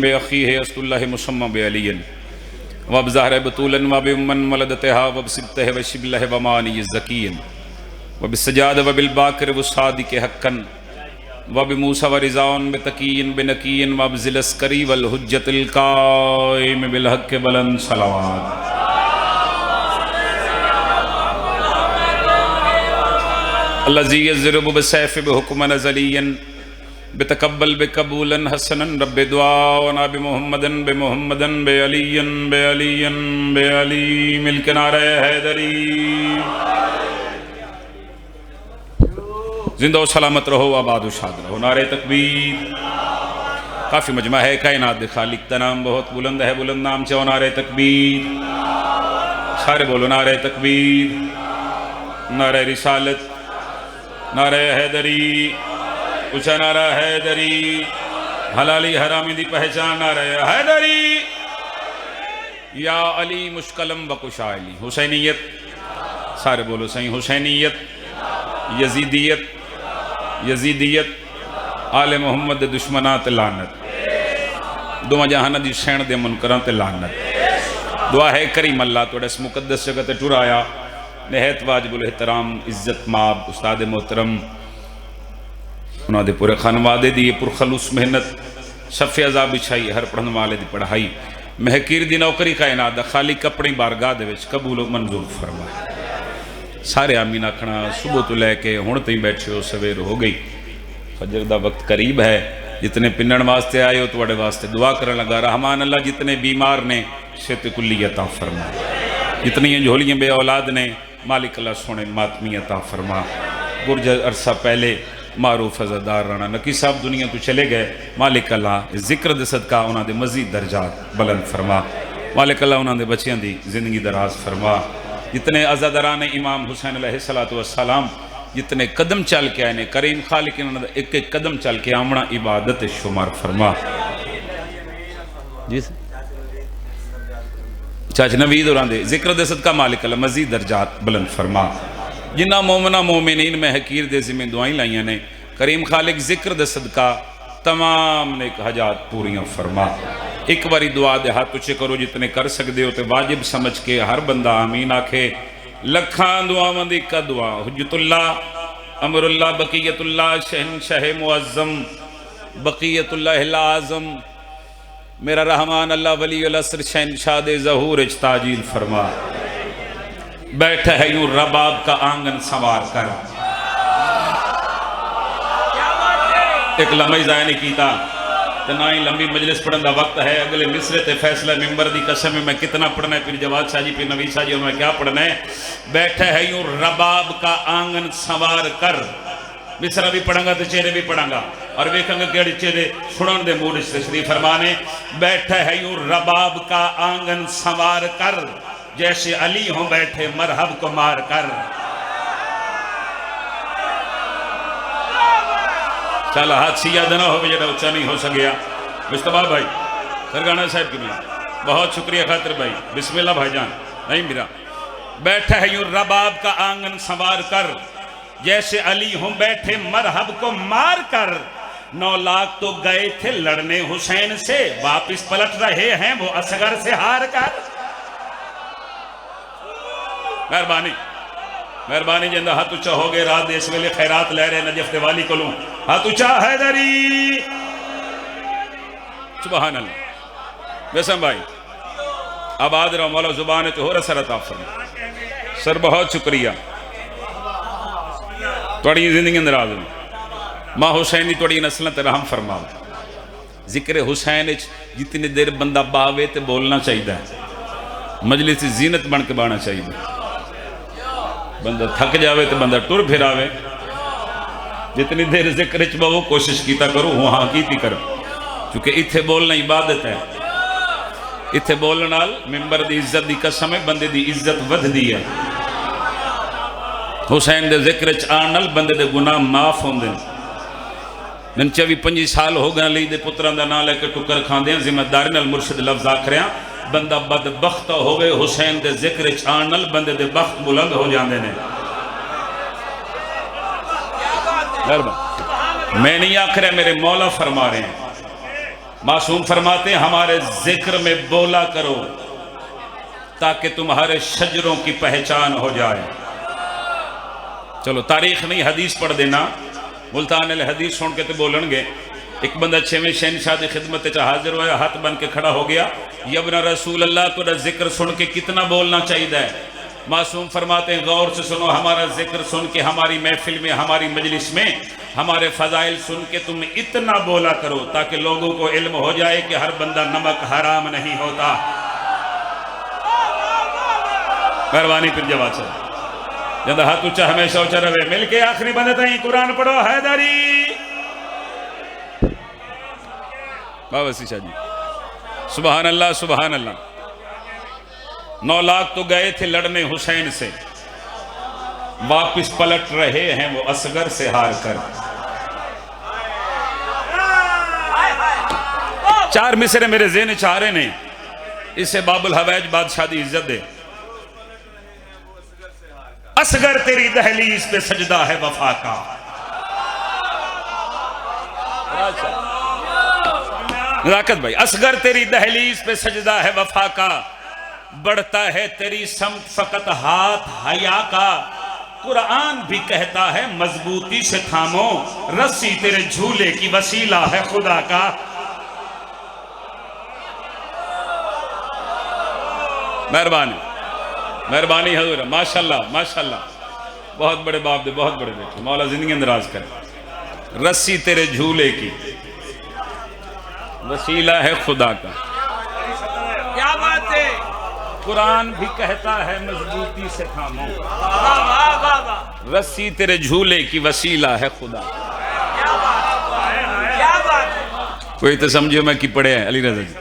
बे अखीह अस्तुल्लाह मुसम्मा बे alien वब ज़हर बतूलन वब उम्मन वलदतहा वब सिबतह व शिबलह व मानी ज़कीन वब सजाद व बिल बाकर व सादिक हक्कन वब मूसा व रिज़ान ब तकीन ब नकीन वब ज़िलस्करी वल हुज्जतिल काइम बिल हक़ बुलंद सलावत। अल्लज़ी यज़रिबु बिसैफ़ बिहुक्मन अज़लियन बेतकब्बल बेकबूलन हसनन रब्बे दुआना बेमुहम्मदन बेमुहम्मदन बेअलियन बेअलियन बेअली मिलके नारे हैदरी। जिंदा सलामत रहो आबाद शाद रहो। नारे तकबीर। काफ़ी मजमा है कायनात दे खालिक दा नाम बहुत बुलंद है, बुलंद नाम चाहो नारे तकबीर। सारे बोलो नारे तकबीर, नारे रिसालत, नारे हैदरी, ऊंचा नारा हैदरी। हलाली हरामी दी पहचान नारा हैदरी। या अली मुश्कलम बकुशा अली। हुसैनियत, सारे बोलो सही। हुसैनियत, यजीदियत, यजीदियत, आले मोहम्मद दे दुश्मनां ते लानत, दोवां जहानां दी शैन दे मुनकरां ते लानत। दुआ है करीम अल्लाह तोड़े इस मुकद्दस जगह ते टुराया नहायत वाजिबुल एहतराम इज्जत माब उस्ताद मोहतरम उन्होंने पूरे खानवादे दी पुरखलूस मेहनत सफ़े अज़ा बिछाई हर पढ़न वाले दी पढ़ाई महकीर दी नौकरी कायनात दा खालिक अपनी बारगाह दे विच कबूल मंजूर फरमाए। सारे आमीन आखना। सुबह तो लैके हुण तई बैठे हो, सवेर हो गई, फजर दा वक्त करीब है। जितने पिन्नण वास्ते आए हो तुहाडे वास्ते दुआ करन लगा। रहमान अल्लाह जितने बीमार ने सेहत कुल्ली अता फरमाए, जितनी झोलियां बे औलाद ने मालिक अल्लाह सोने मातमी अता फरमा। गुरजर अरसा पहले मारूफ अज़ादार राणा नकी साहब दुनिया तो चले गए। मालिक अल्लाह जिक्र दे सदका उन्होंने मजीद दर्जात बुलंद फरमा। मालिक अल्लाह उन्होंने बच्चों की जिंदगी दराज फरमा। जितने अज़ादारान इमाम हुसैन अलैहिस्सलातु वस्सलाम जितने कदम चल के आए ने करीम खालिक इन्होंने एक एक कदम चल के आमना इबादत शुमार फरमा। जी चाच नवीद और जिक्र दे सदका मालिक अल्लाह मजीद दर्जात बुलंद फरमा। जिन्ना मोमना मोमिनीन में हकीर दे जिम्मे दुआई लाइया ने करीम खालिक जिक्र दे सदका तमाम ने हजात पूरियां फरमा। एक बारी दुआ दे हाथ उच्चे करो जितने कर सकते हो तो वाजिब समझ के हर बंदा आमीन आखे। लखां दुआवां दी का दुआ हुज्जतुल्लाह अमरुल्लाह बकीयतुल्लाह शहनशाह मुअज्जम बकीयतुल्लाह आज़म मेरा रहमान अल्लाह वली असर शहनशाह दे ज़हूर ताजील फरमा। बैठा है यूं रबाब का आंगन संवार कर। एक लम्हा ही ज़ाया नहीं कीता तो ना ही लंबी मजलिस पढ़ने का वक्त है। अगले मिसरे ते फैसला मिंबर की कसम में मैं कितना पढ़ना है। फिर जवाद शाह जी, फिर नवीद शाह जी और मैं क्या पढ़ना है। बैठा है यूं रबाब का आंगन संवार कर। मिसरा भी पढ़ांगा तो चेहरे भी पढ़ांगा और वेखेंगे केड़े चेहरे सुनन दे मूड तशरीफ फरमाने। बैठा है यूं रबाब का आंगन संवार कर जैसे अली हो बैठे मरहब को मार कर। चल हाथ सिया देना हो जो उच्चा नहीं हो सकिया। मुस्तफा भाई सरगाना साहब की बहुत शुक्रिया खातिर भाई। बिस्मिल्लाह भाईजान। नहीं मेरा बैठा है यूं रबाब का आंगन संवार कर जैसे अली हो बैठे मरहब को मार कर। 9 लाख तो गए थे लड़ने हुसैन से, वापिस पलट रहे हैं वो असगर से हार कर। मेहरबानी मेहरबानी जिंदा हाथ उच्चा हो गए। रात इस वेले खैरात ले रहे नजफ दिवाली को लूं हाथ उच्चा हैदरी। सुभान अल्लाह। बेसम भाई आबाद रहो। मौला जुबान तो हो रहा सर बहुत शुक्रिया। थोड़ी जिंदगी दराज माँ हुसैन की थोड़ी नस्ल ते रहम फरमाओ। जिक्र हुसैन जितनी देर बंदा बावे तो बोलना चाहिए। मजलिस जीनत बन के बहना चाहिए। बंदा थक जाए तो बंदा टुर फिर आवे। जितनी देर जिक्र च बवो कोशिश कीता करो वहाँ की करो क्योंकि इत्थे बोलना इबादत है। इत्थे बोलने नाल मिंबर की इज्जत की कसम है बंदे की इज्जत वधदी है। हुसैन दे जिक्र च आण नाल बंदे दे गुनाह माफ होंदे। 24-25 साल हो गए अली दे पुत्रां दा नाम लेके टुकर खांदे जिम्मेदारी नाल मुर्शिद लफ्ज आख रहा बंदा बदबख्त होवे हुसैन दे जिक्र च आण नाल बंदे दे बख्त बुलंद हो जाते हैं। मैं नहीं आख रहा, मेरे मौला फरमा रहे हैं मासूम फरमाते हमारे जिक्र में बोला करो ताकि तुम्हारे शजरों की पहचान हो जाए। चलो तारीख नहीं हदीस पढ़ देना, मुल्तान अल हदीस सुन के तो बोलणगे। एक बंदा 6वें शहनशाह की खिदमत च हाजिर होया, हाथ बन के खड़ा हो गया, यबना रसूल अल्लाह तुरा जिक्र सुन के कितना बोलना चाहिए। मासूम फरमाते हैं गौर से सुनो, हमारा जिक्र सुन के, हमारी महफिल में, हमारी मजलिस में हमारे फजाइल सुन के तुम इतना बोला करो ताकि लोगों को इल्म हो जाए कि हर बंदा नमक हराम नहीं होता। मेहरबानी फिर जवाब चल जब हाथ ऊंचा हमेशा ऊंचा रहे। मिलके आखिरी बंदे ताई कुरान पढ़ो। हैदरी बाबा शीशा जी, सुबहान अल्लाह सुबहान अल्लाह। 9 लाख तो गए थे लड़ने हुसैन से, वापिस पलट रहे हैं वो असगर से हार कर। 4 मिसरे मेरे ज़हन चारे ने, इसे बाबुल हवैज बादशाह दी इज्जत दे। असगर तेरी दहलीज पे सजदा है वफा का। नज़ाकत भाई, असगर तेरी दहलीज पे सजदा है वफा का, बढ़ता है तेरी समत फकत हाथ हया का। कुरान भी कहता है मजबूती से थामो, रस्सी तेरे झूले की वसीला है खुदा का। मेहरबानी मेहरबानी हजूर, माशाल्लाह माशाल्लाह, बहुत बड़े बाप दे, बहुत बड़े बेटे, मौला जिंदगी अंदराज कर। रस्सी तेरे झूले की वसीला है खुदा का। क्या बात है। कुरान भी कहता है मजबूती से थामो, रस्सी तेरे झूले की वसीला है खुदा। क्या बात है। कोई तो समझो मैं कि पढ़े हैं अली रज़ा जी।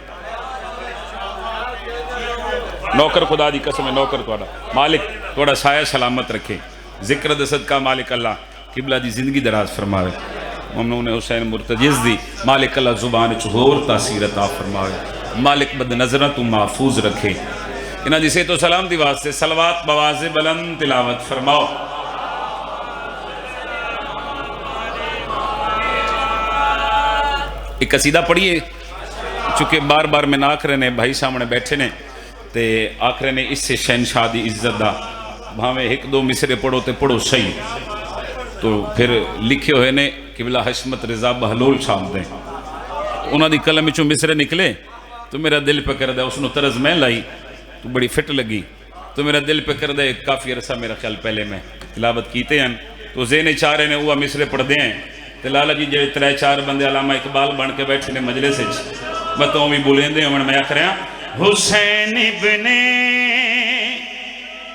नौकर खुदा दी कसम है, नौकर थोड़ा मालिक थोड़ा साया सलामत रखे। जिक्र द सदका मालिक अल्लाह किबला दी जिंदगी दराज फरमावे। ममनून हुसैन मुर्तजिज़ दी मालिक अल्लाह जुबान च होर तासीर अता फरमावे। मालिक बद नजर तू महफूज रखे। इन्हां दी सेहत सलाम दी वास्ते सलवात बवाज़े बुलंद तिलावत फरमाओ। एक कसीदा पढ़िए, चूंकि बार बार मैं आखरे ने भाई सामने बैठे ने ते आखरे ने इससे शहनशाह दी इज्जत दा भावें 1-2 मिसरे पढ़ो तो पढ़ो सही। तो फिर लिखे हुए ने किबला हशमत रिजा बहलोल साहब दे, उन्होंने कलम चो मिसरे निकले तो मेरा दिल पे कर दे, उसने तरज मैं लाई तो बड़ी फिट लगी, तो मेरा दिल पे कर दे। काफ़ी अरसा मेरा ख्याल पहले मैं तिलावत कीते हैं, तो ज़ेने चारे ने वह मिसरे पढ़ते हैं। तो लाला जी जो 3-4 बंदे अलामा इकबाल बन के बैठे ने मजलिस मैं तो भी बोलेंदे हम। मैं आख रहा हुसैन इब्ने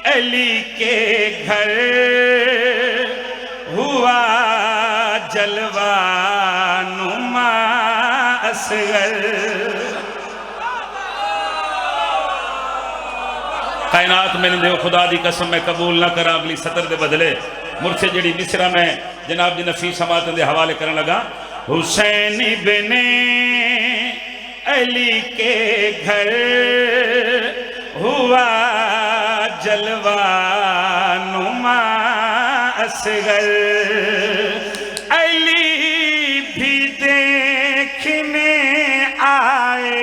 अली के घर हुआ जलवा नुमा असगर। कायनात मैंने देखो खुदा दी कसम मैं कबूल ना करा अगली सतर दे बदले मुझसे जड़ी मिसरा में जनाब दी नफीस समात दे हवाले करने लगा। हुसैन इब्ने अली के घर हुआ जलवा नुमा असगर। अली भी देखने आए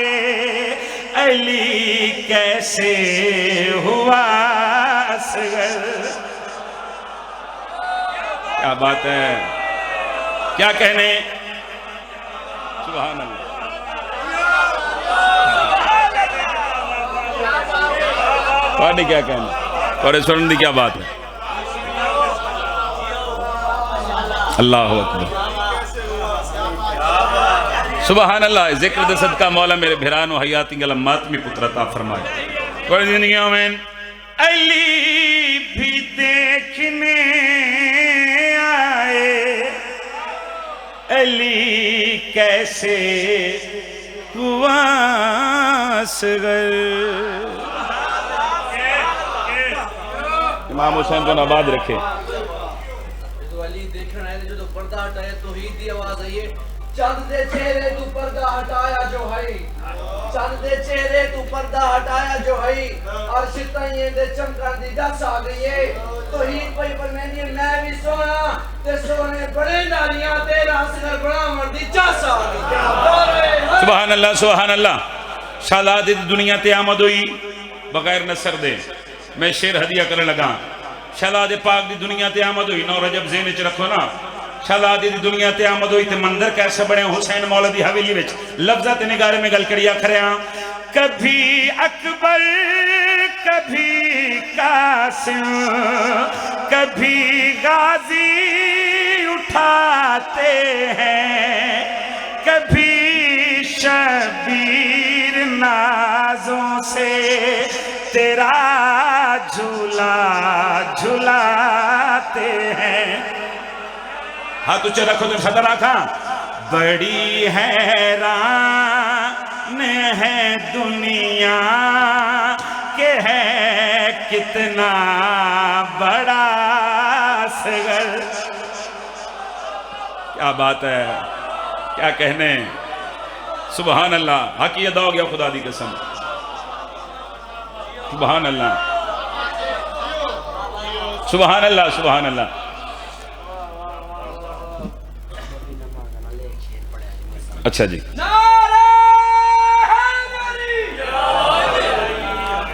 अली कैसे हुआ असगर। क्या बात है, क्या कहने। सुभान अल्लाह। क्या कहना और सुनने की क्या बात है। अल्लाह अकबर, सुभान अल्लाह। जिक्र दे सदका मौला मेरे भिरानो हयाती गलमात में पुत्रता फरमाए। कोई जिंदगियों में अली भी देखने आए अली कैसे हुआ असगर। इमाम हुसैन को आबाद रखे। अली देखना है जो पर्दा हटाया तो ही दी आवाज आई है। चंद दे चेहरे तू पर्दा हटाया जो है, चंद दे चेहरे तू पर्दा हटाया जो है। और सिताइए दे चमका दी दस आ गई है तो ही पई पर मैं भी सोना ते सोने बड़े नालियां तेरा असर बड़ा मर्दी चासा सुभान अल्लाह सुभान अल्लाह। शहजादे दी दुनिया ते आमद हुई बगैर नसर दे। मैं शेर हदिया करने लगा। शहजादे पाक दी दुनिया ते आमद हुई। 9 रजब ज़हन च रखो ना। शहजादे दी दुनिया ते आमद हुई ते मंदिर कैसे बने हुसैन मौला दी हवेली विच। लफ्ज़ां ते निगारे में गल करिया खरिया। कभी अकबर कभी कासिम कभी गाजी उठाते हैं, कभी शबीर नाजों से तेरा झूला झुलाते हैं। हाथ ऊंचे रखो तो सदर आखा। बड़ी हैरान है दुनिया के है कितना बड़ा सगर। क्या बात है, क्या कहने। सुभान अल्लाह। हकी अदा हो गया खुदा दी कसम। सुभान अल्लाह सुभान अल्लाह सुभान अल्लाह। अच्छा जी,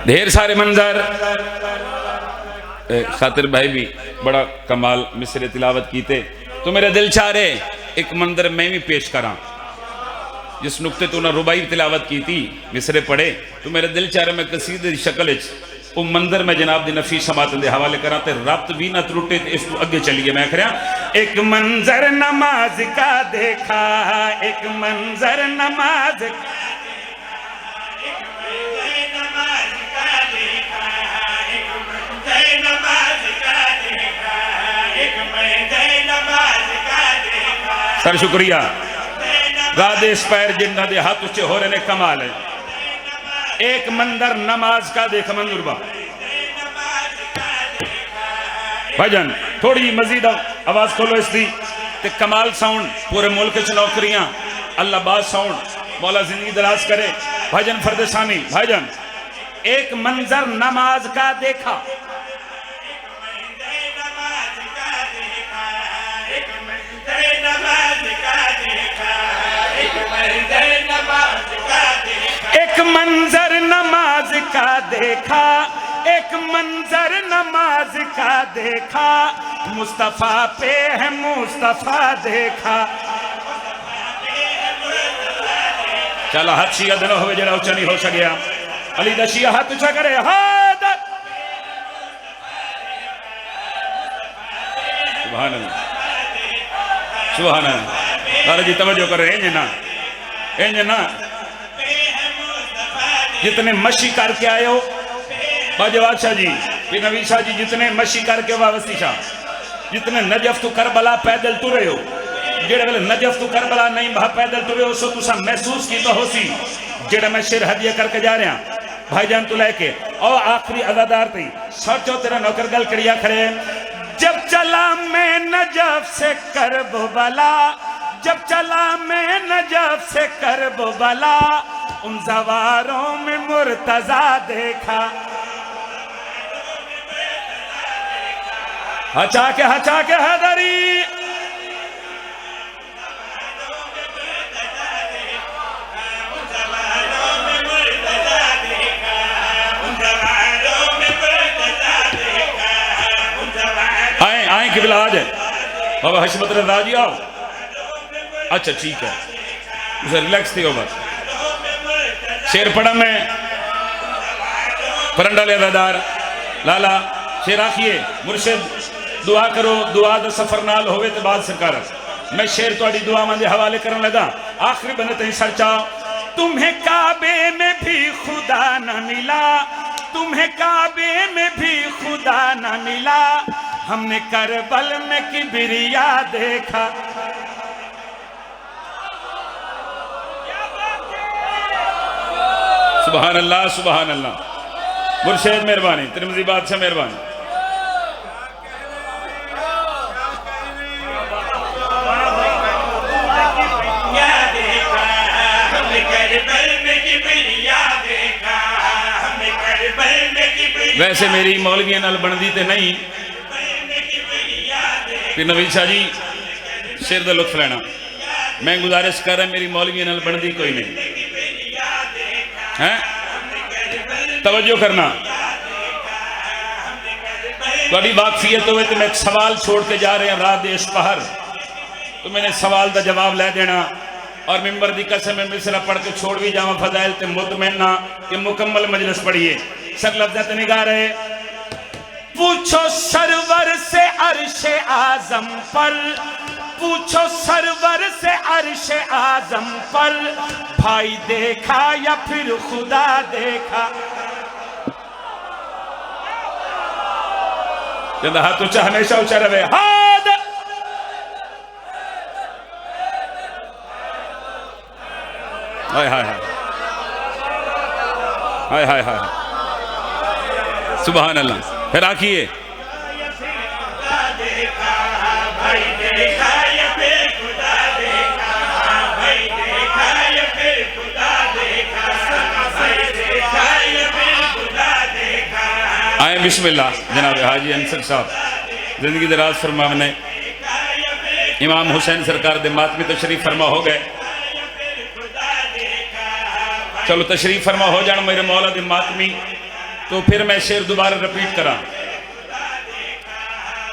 ढेर सारे मंजर। खातिर भाई भी बड़ा कमाल मिसरे तिलावत कीते तो मेरा दिल चाह रहे एक मंजर मैं भी पेश करा। जिस नुक्ते तो उन्हें रुबाई तिलावत की थी मिसरे पढ़े तो मेरा दिल चाह रहा मैं कसीदे की शक्ल वो मंदिर में जनाब दी नफी समातन दे हवाले करा ते रब्त भी ना त्रुटे। इस तो अगे चलिए। मैं कह एक मंजर नमाज का देखा, एक मंजर नमाज सर शुक्रिया। गादे स्पैर जिन्ना दे हाथ उच्चे हो रहे ने कमाल है। एक मंदिर नमाज का देख मंजूरबा भजन थोड़ी मजीद आवाज खोलो इसकी ते कमाल साउंड पूरे मुल्क च नौकरियां अल्लाह बाद साउंड मौला जिंदगी दराज करे। भजन फरदेसानी भजन। एक मंजर नमाज का देखा, एक मंजर नमाज का देखा, एक मंजर नमाज का देखा, मुस्तफा पे है मुस्तफा देखा। चलो हाथ शिया दिन हो जरा उच्चा नहीं हो सकिया। अली दा शिया हाथ उच्चा करे। हाथ सुभान अल्लाह सुभान अल्लाह। जी तवज्जो करे। इंज ना जितने मशी करके आए हो बाजवाद शाह जी फिर नवीद शाह जी जितने मशी करके वावस्ती शाह जितने नजफ तो करबला पैदल तुरे हो जेड़े वेले नजफ तो करबला नहीं बहा पैदल तुरे हो सो तुसा महसूस कीता हो सी जेड़ा मैं शेर हदिया करके जा रहा भाईजान तो लेके और आखिरी अदादार थी सोचो तेरा नौकर गल करिया खड़े। जब चला मैं नजफ से करबला, जब चला मैं नजफ से करबला, उन सवारों में मुर्तजा देखा। हचा के हैदरी आए कि बिलाज है बाबा हशमत रजा जी आओ। अच्छा ठीक है उसे रिलैक्स थी बस। शेर पढ़ा मैं परंडा लेदादार लाला शेर आखिए मुर्शिद दुआ करो दुआ दा सफर नाल होवे ते बाद सरकार। मैं शेर तुहाडी दुआवां दे हवाले करन लगा। आखिरी बंदे ते सरचा। तुम्हें काबे में भी खुदा न मिला, तुम्हें काबे में भी खुदा न मिला, हमने करबल में किबरिया देखा। सुभान अल्लाह सुभान अल्लाह। मुर्शिद मेहरबानी तिरमिज़ी बादशाह मेहरबानी। वैसे मेरी मौलवियों नाल बनदी ते नहीं फिर नवीद शाह जी शेर का लुत्फ लेना। मैं गुजारिश कर रहा मेरी मौलवी नाल बनती कोई नहीं है, तवज्जो करना। थोड़ी वाकफियत हो तो मैं एक सवाल छोड़ के जा रहे हैं रात दे इस पहर, तो मैंने सवाल का जवाब ले देना और मिंबर की कसम में मिसरा पढ़ के छोड़ भी जावा फजाइल ते मुतमन्ना कि मुकम्मल मजलिस पढ़िए। सर लफ्ज़ निगाह रहे। पूछो सरवर से अर्शे आजम पर, पूछो सरवर से अर्शे आजम पर, भाई देखा या फिर खुदा देखा। हाथ ऊंचा हमेशा ऊंचा रहे। हाथ हाय हाय हाय हाय हाय सुभान अल्लाह। फिर आखिए आए बिस्मिल्लाह। जनाब हाजी अंसर साहब जिंदगी दराज फरमा ने इमाम हुसैन सरकार दे मातमी तशरीफ फरमा हो गए। चलो तशरीफ फरमा हो जान मेरे मौला दे मातमी, तो फिर मैं शेर दोबारा रिपीट करा।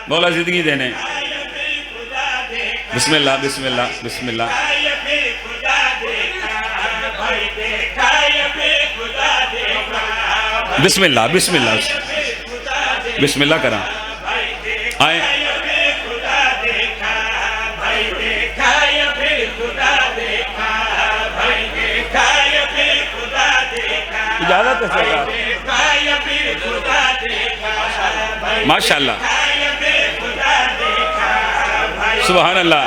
मौला जिंदगी देने। बिस्मिल्लाह बिस्मिल्लाह बिस्मिल्लाह। बिस्मिल्लाह बिस्मिल्लाह बिस्मिल्लाह करा। आए इजाजत है सरकार। माशाअल्लाह सुभान अल्लाह।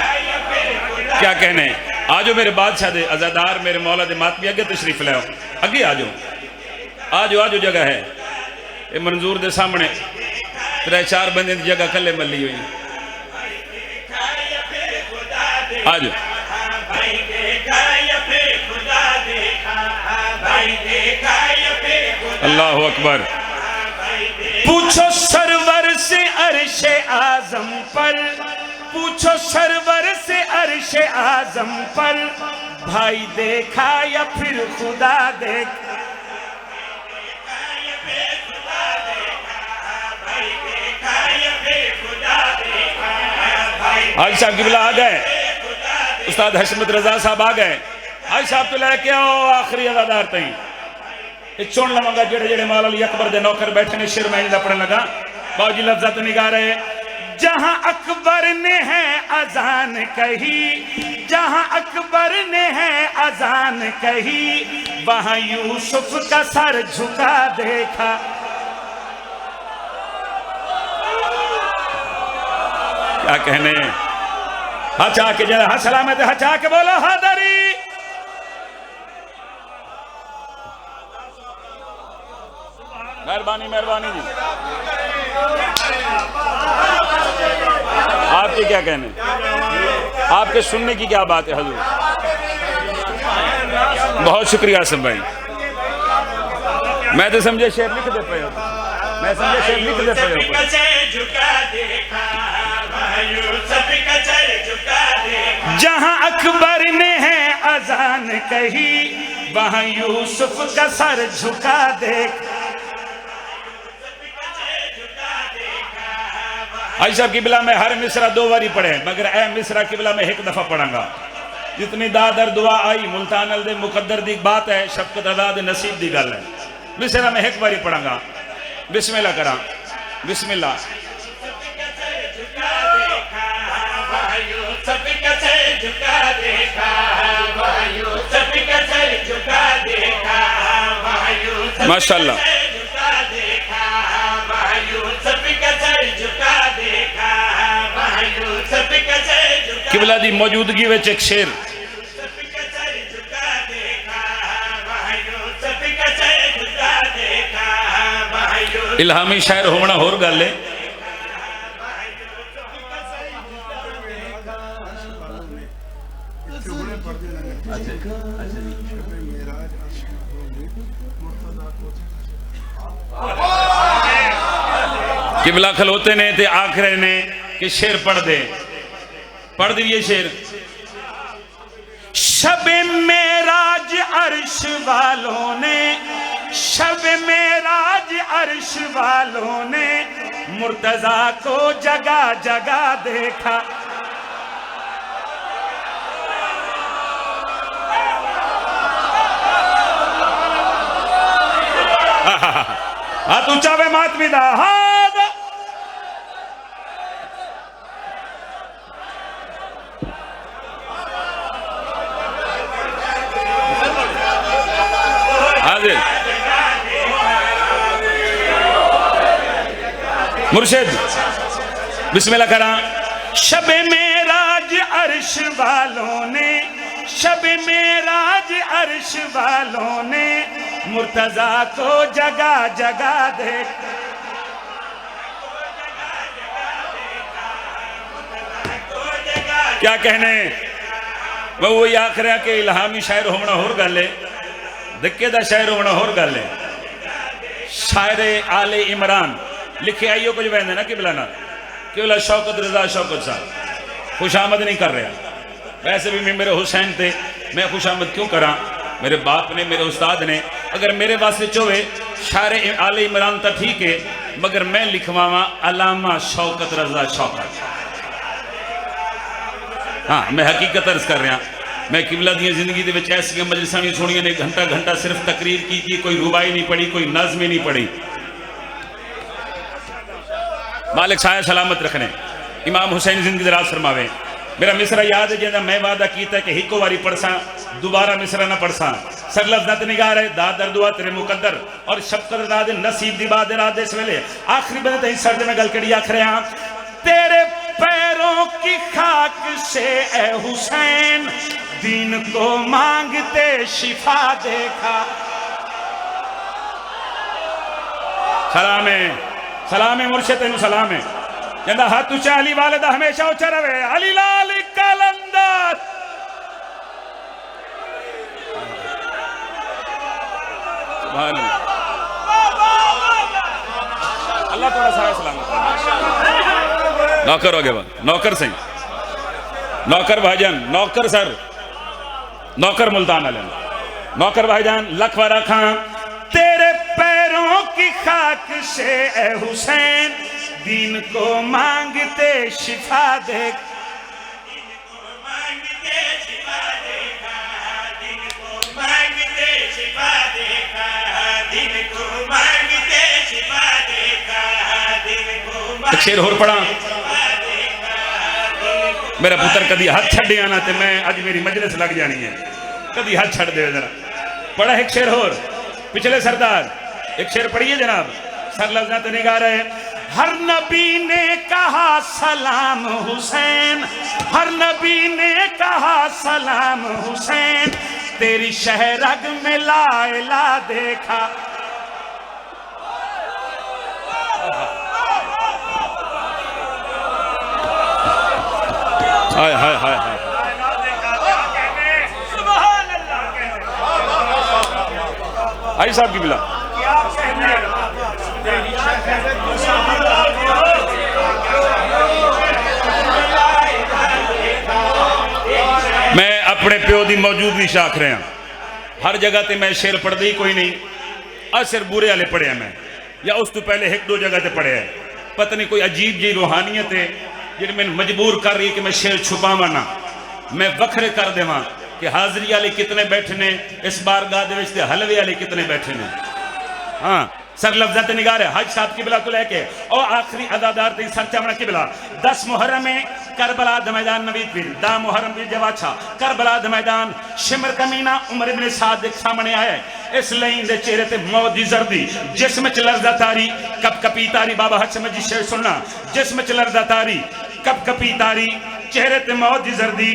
क्या कहने। आजो मेरे बादशाह दे अज़ादार मेरे मौला दे मातमी अगे तशरीफ लाओ। अगे आजो आजो आजो जगह है ये मंजूर दे सामने 3-4 बंदे की जगह कले मली हुई। आजो अल्लाह अकबर। पूछो सरवर से अर्शे आजम पर, पूछो सरवर से अर्शे आजम पर, भाई देखा या फिर खुदा देख। हाजी साहब किबला आ गए, उस्ताद हशमत रजा साहब आ गए। हाजी साहब तो लेके आओ आखिरी अदादार तई चुन लवांगा जेड़े जेड़े मौला अली अकबर दे नौकर बैठे ने। शेर मैं पढ़ने लगा। बाबूजी लफ्ज़ निगाह रहे। जहां अकबर ने है अजान कही, जहां अकबर ने है अजान कही, वहां यूसुफ का सर झुका देखा। क्या कहने। हचा के जरा हाँ सलामत हचा के बोलो हादरी। मेहरबानी मेहरबानी जी। आपके क्या कहने, आपके सुनने की क्या बात है हजूर। बहुत शुक्रिया आसिफ भाई। मैं तो समझे शेर लिख दे पे हो, मैं समझे शेर लिख दे पे हो। जहां अकबर ने है अजान कही, वहां यूसुफ का सर झुका देख। हाजी साहब किबला में हर मिसरा 2 बारी पढ़े, मगर ए मिसरा किबला में 1 दफा पढ़ांगा। जितनी दादर दुआ आई मुल्तानल दे मुकद्दर दी बात है, शफकत अदा दे नसीब दी गल है। मिसरा में 1 बारी पढ़ांगा। बिस्मिल्लाह करा। बिस्मिल्लाह। माशाअल्लाह। किबला दी मौजूदगी में एक शेर। इल्हामी शायर होना होर गल है। किबला खलोते ने ते आखरे ने कि शेर पढ़ दे, पढ़ दिए शेर। शब मेराज अर्श वालों ने, शब मेराज अर्श वालों ने मुर्तजा को जगह जगह देखा। हाथ ऊंचा वे मातमी दा हाथ। हाजिर मुर्शिद बिस्मिल्लाह करा। शब मेराज अर्श वालों ने, शब मेराज अर्श वालों ने मुर्तजा को जगह जगह देख। क्या कहने मैं वही आख रहा कि इल्हामी शायर होना होर गल है, धक्के दा शायर होना होर गल है। शायर आले इमरान लिखे आइयो कुछ बहन ना किबला ना किबला शौकत रजा शौकत साहब खुशामद नहीं कर रहा। वैसे भी मैं मेरे हुसैन थे, मैं खुशामद क्यों करा? मेरे बाप ने, मेरे उस्ताद ने, अगर मेरे वास्ते चोवे शायर आले इमरान तो ठीक है, मगर मैं लिखवावा अलामा शौकत रजा शौकत। हाँ मैं हकीकत अर्ज कर रहा, मैं किबला दी जिंदगी के ऐसा मजलिसां भी सुनिया ने, घंटा घंटा सिर्फ तकरीर की थी, कोई रुबाई नहीं पढ़ी, कोई नज़्म ही नहीं पढ़ी। मालिक साया सलामत रखने, इमाम हुसैन जिंदगी दराज फरमावे। मेरा मिसरा याद है जिंदा मैं वादा किया कि हिको वारी पढ़सा दोबारा मिसरा ना पढ़सा। सरलफ नत निगार है दादर दुआ तेरे मुकद्दर और शफकत दाद नसीब दी बात रात इस वेले आखिरी बंदे तई सर्द में गल कड़ी आख रहा। तेरे पैरों की खाक से ए हुसैन दीन को मांगते शिफा देखा। सलाम है, सलाम है मुर्शिद तेन सलाम है। कहता हाथ ऊंचा अली वाले दा हमेशा ऊंचा रहे। अली लाल कलंदर अल्लाह थोड़ा सा सलाम। नौकर हो गए, नौकर सही, नौकर भाईजान, नौकर सर, नौकर मुल्तान वाले, नौकर भाईजान लखवारा खां। तेरे पैरों की खाक से ए हुसैन दीन को मांगते शिफा देख। शेर होर पढ़ा। मेरा पुत्र कदी हाथ छड़िया ना तो मैं अज मेरी मजलिस लग जानी है, कदी हाथ छड़ दे जरा। पढ़ा एक शेर होर पिछले सरदार, एक शेर पढ़िए जनाब। सर लफ्ज़ तो निगाह रहे। हर नबी ने कहा सलाम हुसैन, हर नबी ने कहा सलाम हुसैन तेरी शहरग में लाइला देखा। हाय हाय हाय हाय आई साहब की बिला मैं अपने प्यो की मौजूदगी शाख रहा। हर जगह ते मैं शेर पढ़ता ही कोई नहीं, आ सिर बुरे वाले पढ़िया मैं, या उस तो पहले एक दो जगह ते पढ़िया। पता नहीं कोई अजीब जी रूहानियत है जी मैंने मजबूर कर रही है कि मैं शेर छुपावा ना, मैं वखरे कर देवा कि हाजरी वाले कितने बैठे ने इस बार गाह हलवे वाले कितने बैठे ने। हाँ सर लफ्जा ते निगार है हज साहब की बिला को लेके और आखिरी अदादार ते सर चावना की बिला 10 मुहर्रम में करबला द मैदान नवीद पीर दा मुहर्रम भी जवाछा करबला द मैदान शिमर कमीना उमर इब्न साद के सामने आया। इस लाइन दे चेहरे ते मौत दी जर्दी, जिस्म च लर्जा तारी कप कपी तारी। बाबा हज समझी शेर सुनना, जिस्म च लर्जा तारी कप कपी तारी, चेहरे ते मौत दी जर्दी,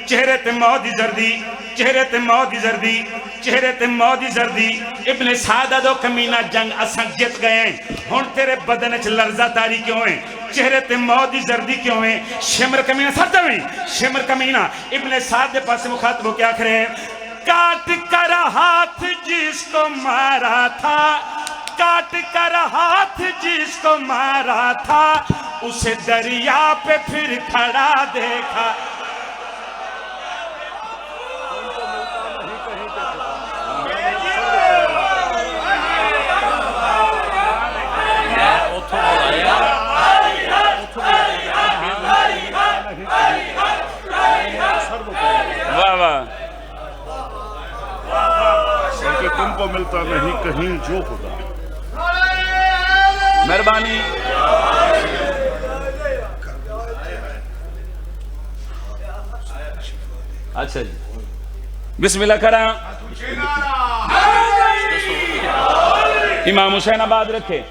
चेहरे ते मौत दी जर्दी, चेहरे ते मौत दी जर्दी, चेहरे ते मौत दी जर्दी। इब्ने सादा दो कमीना जंग असां जित गए, हुण तेरे बदन च लर्जा तारी क्यों है, चेहरे ते मौत दी जर्दी क्यों है। शिमर कमीना सर में शिमर कमीना इब्ने साद दे पास मुखातब क्या करे। काट कर हाथ जिसको मारा था काट कर हाथ जिसको मारा था, उसे दरिया पे फिर खड़ा देखा। वाह वाह, क्योंकि तुमको मिलता नहीं कहीं जो खुदा। मेहरबानी। अच्छा जी, बिस्मिल्लाह करा। इमाम हुसैन आबाद रखे।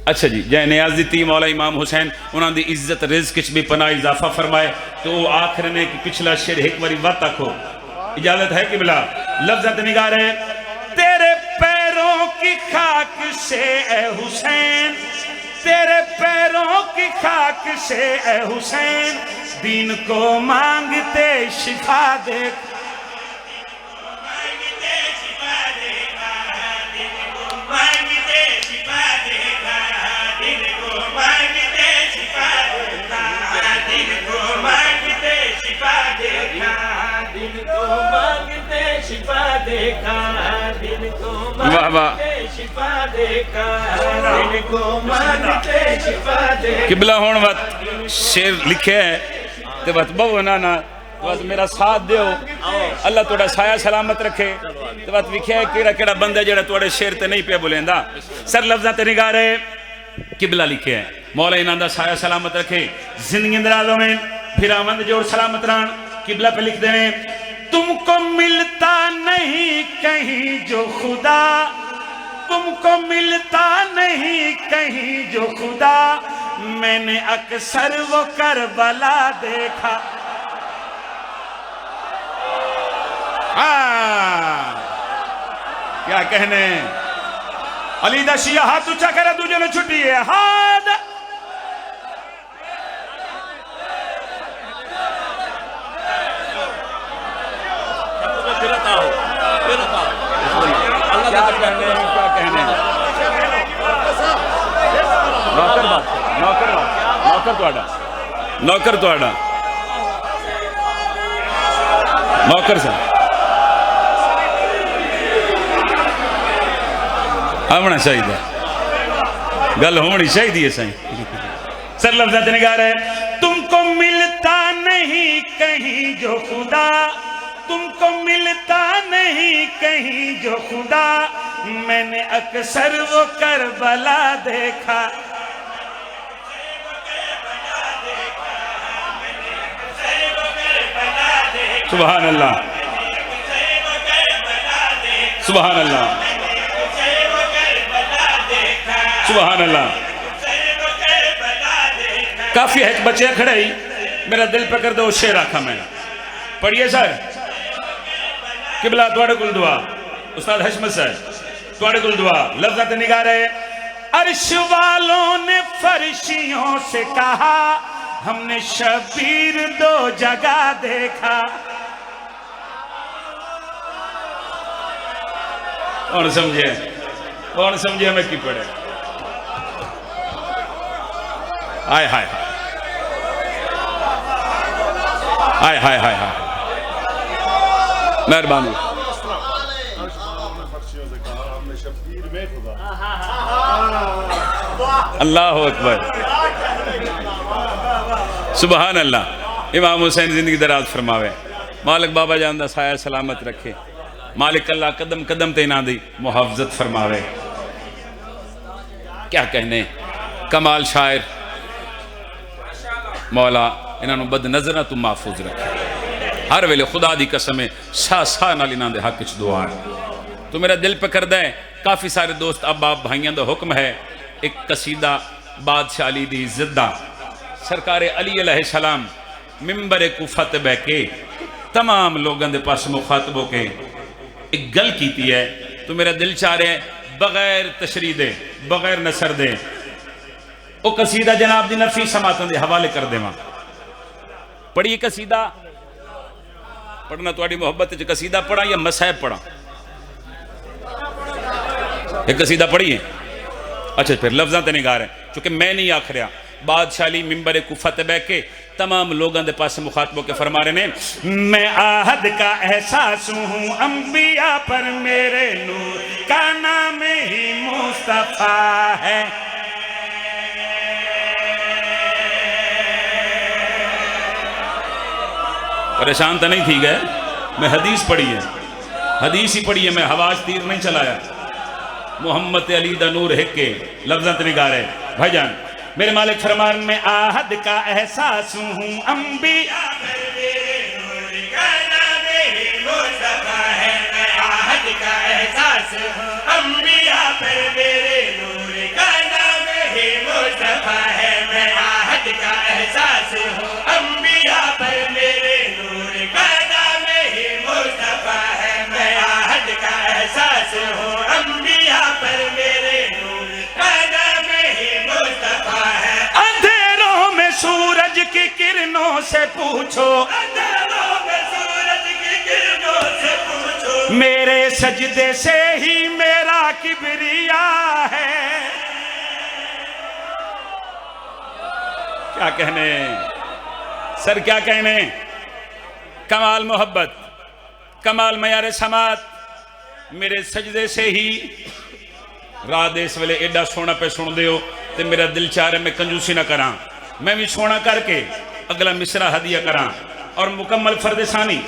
अच्छा जी, जै नियाज दी मौला इमाम हुसैन उन्होंने दी इज्जत रिज़्क़ च भी पनाह इजाफा फरमाए। तो आखिर ने कि पिछला शेर एक बारी वत आखो, इजाजत है कि बिला? लफ्ज़त निगार है। तेरे पैरों की खाक से ए हुसैन, तेरे पैरों की खाक से ए हुसैन, दीन को मांगते शिफा दे। वाह वाह, किबला होने वत शेर लिखे है ते बस बहु ना ना बस मेरा साथ दियो, अल्लाह थोड़ा साया सलामत रखे। तो बस लिखे है केड़ा केड़ा बंदा जेड़ा थोड़े शेर ते नहीं पे बोलेंदा। सर लफ्ज़ां ते निगार है, किबला लिखे है मौला इन्हां दा साया सलामत रखे, जिंदगी दराज़ में फिर आमद जोड़ सलामत रहन। किबला पे लिख देने, तुमको मिलता नहीं कहीं जो खुदा, तुमको मिलता नहीं कहीं जो खुदा, मैंने अक्सर वो करबला देखा। क्या कहने। अली दा शिया हाथ ऊंचा करे, दूजे ने छुट्टी है हाथ। क्या कहने, क्या कहने। नौकर बात, नौकर बात, नौकर तुहाडा, नौकर तुहाडा, नौकर साहब आना चाहिए, गल होनी चाहिए सही। सर लफ्ज़ निगार है, तुमको मिलता नहीं कहीं जो खुदा, तुमको मिलता नहीं कहीं जो खुदा, मैंने अक्सर वो करबला देखा। सुभान अल्लाह, सुभान अल्लाह, सुभान अल्लाह। काफी है बच्चे खड़े ही, मेरा दिल पकड़ दो शेर आखा मैं पढ़िए सर। किबला तुहाडे कुल दुआ, उस्ताद हशमत साहब तुहाडे कुल दुआ। लफ्ज़ निगार है, अर्श वालों ने फर्शियों से कहा, हमने शबीर दो जगह देखा। कौन समझे, कौन समझे हमें की पढ़े। हाय हाय हाय हाय हाय हाय, मेहरबानी। अल्लाह अकबर, सुभान अल्लाह। इमाम हुसैन जिंदगी दराज फरमावे, मालिक बाबा जान दा साया सलामत रखे, मालिक अल्लाह कदम कदम ते इन्हां दी मुहाफ़ज़त फरमावे। क्या कहने, कमाल शायर, मौला इन्होंने बद नज़र तू महफूज रखे। हर वेले खुदा दी कसम है, सा सा नाल इन्हां दे हक च दुआ है। तो मेरा दिल पकड़दा है, काफ़ी सारे दोस्त अब आप भाइयों का हुक्म है, एक कसीदा बादशाह अली दी इज्जत दा। सरकार अली अलैहिस्सलाम मिंबर कूफा ते बह के तमाम लोगों के पास मुखातब होके एक गल की है। तो मेरा दिल चाह रहा है बगैर तशरीह दे, बगैर नसर दे, वो कसीदा जनाब दी नफी समातों के हवाले कर देवा। पढ़िए कसीदा, पढ़ना थोड़ी मोहब्बत च कसीदा पढ़ा या मसाहब पढ़ा। एक कसीदा पढ़िए। अच्छा फिर लफ्ज़ां ते नहीं गा रहे, क्योंकि मैं नहीं आख रहा। बादशाही मिंबर कुफा ते बह के तमाम लोगों के पास मुखातबों के फरमा रहे ने, मैं आहद का एहसास हूँ अंबिया पर मेरे नूर का नाम ही मुस्तफा है। परेशान तो नहीं थी गए, मैं हदीस पढ़ी है, हदीस ही पढ़ी है, मैं हवाज तीर नहीं चलाया। मोहम्मद अली दा नूर है के लफ्ज़ां ते नहीं गा रहे भाईजान। मेरे मालिक फरमान में आहद का एहसास हूँ अंबिया पर मेरे नूर का नाम ही मुस्तफा है। मैं आहद का एहसास हूँ अंबिया पर मेरे नूर का नाम ही मुस्तफा है। मैं आहद का एहसास हूँ अंबिया पर मेरे नूर का नाम ही मुस्तफा है। मैं आहद का एहसास हूँ अंबिया पर मेरे नूर का नाम ही मुस्तफा है। अंधेरों में सूरज की किरणों से पूछो, अंधेरों में सूरज की किरणों से पूछो, मेरे सजदे से ही मेरा किबरिया है। क्या कहने सर, क्या कहने। कमाल मोहब्बत, कमाल मयार समात, मेरे सजदे से ही रात इस वेले एडा सोना पे सुन दियो ते मेरा दिल चाह रहा मैं कंजूसी ना करा, मैं भी सोना करके अगला मिसरा हदिया करा। और मुकम्मल फरदसानी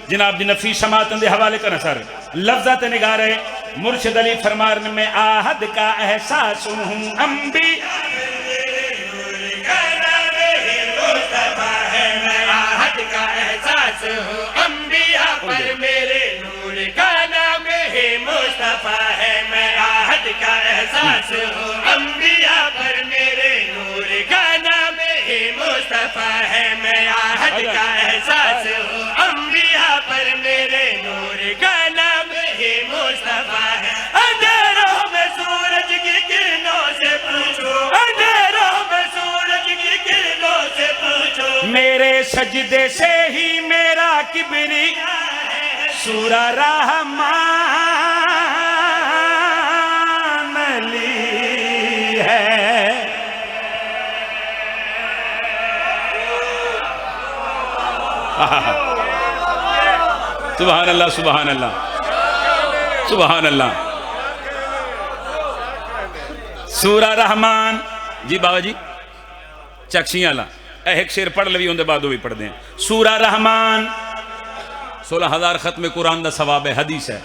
जनाब दी नफी समात दे हवाले करा सर। लफ्ज़ां ते निगाह रहे मुर्शिद अली फरमान में आहद का एहसास हूँ अंबिया पर मेरे नूर का नाम है मुस्तफा है। मैं आहद का एहसास हूँ अंबिया पर मेरे नूर का नाम है मुस्तफा है। मैं आहद का एहसास हूँ अंबिया पर मेरे नूर का नाम है मुस्तफा है। अंधेरों में सूरज की किरणों से पूछो, अंधेरों में सूरज की किरणों से पूछो, मेरे सजदे से ही मेरा किबरिया सूरा रहमान अली है। सुभान अल्लाह, सुभान अल्लाह, सुभान अल्लाह। सूरा रहमान जी बाबा जी चक्शियां ला एक शेर पढ़ लवी उनके बाद भी पढ़ते हैं। सूरा रहमान 16,000 खत्म कुरान का सवाब है, हदीस है।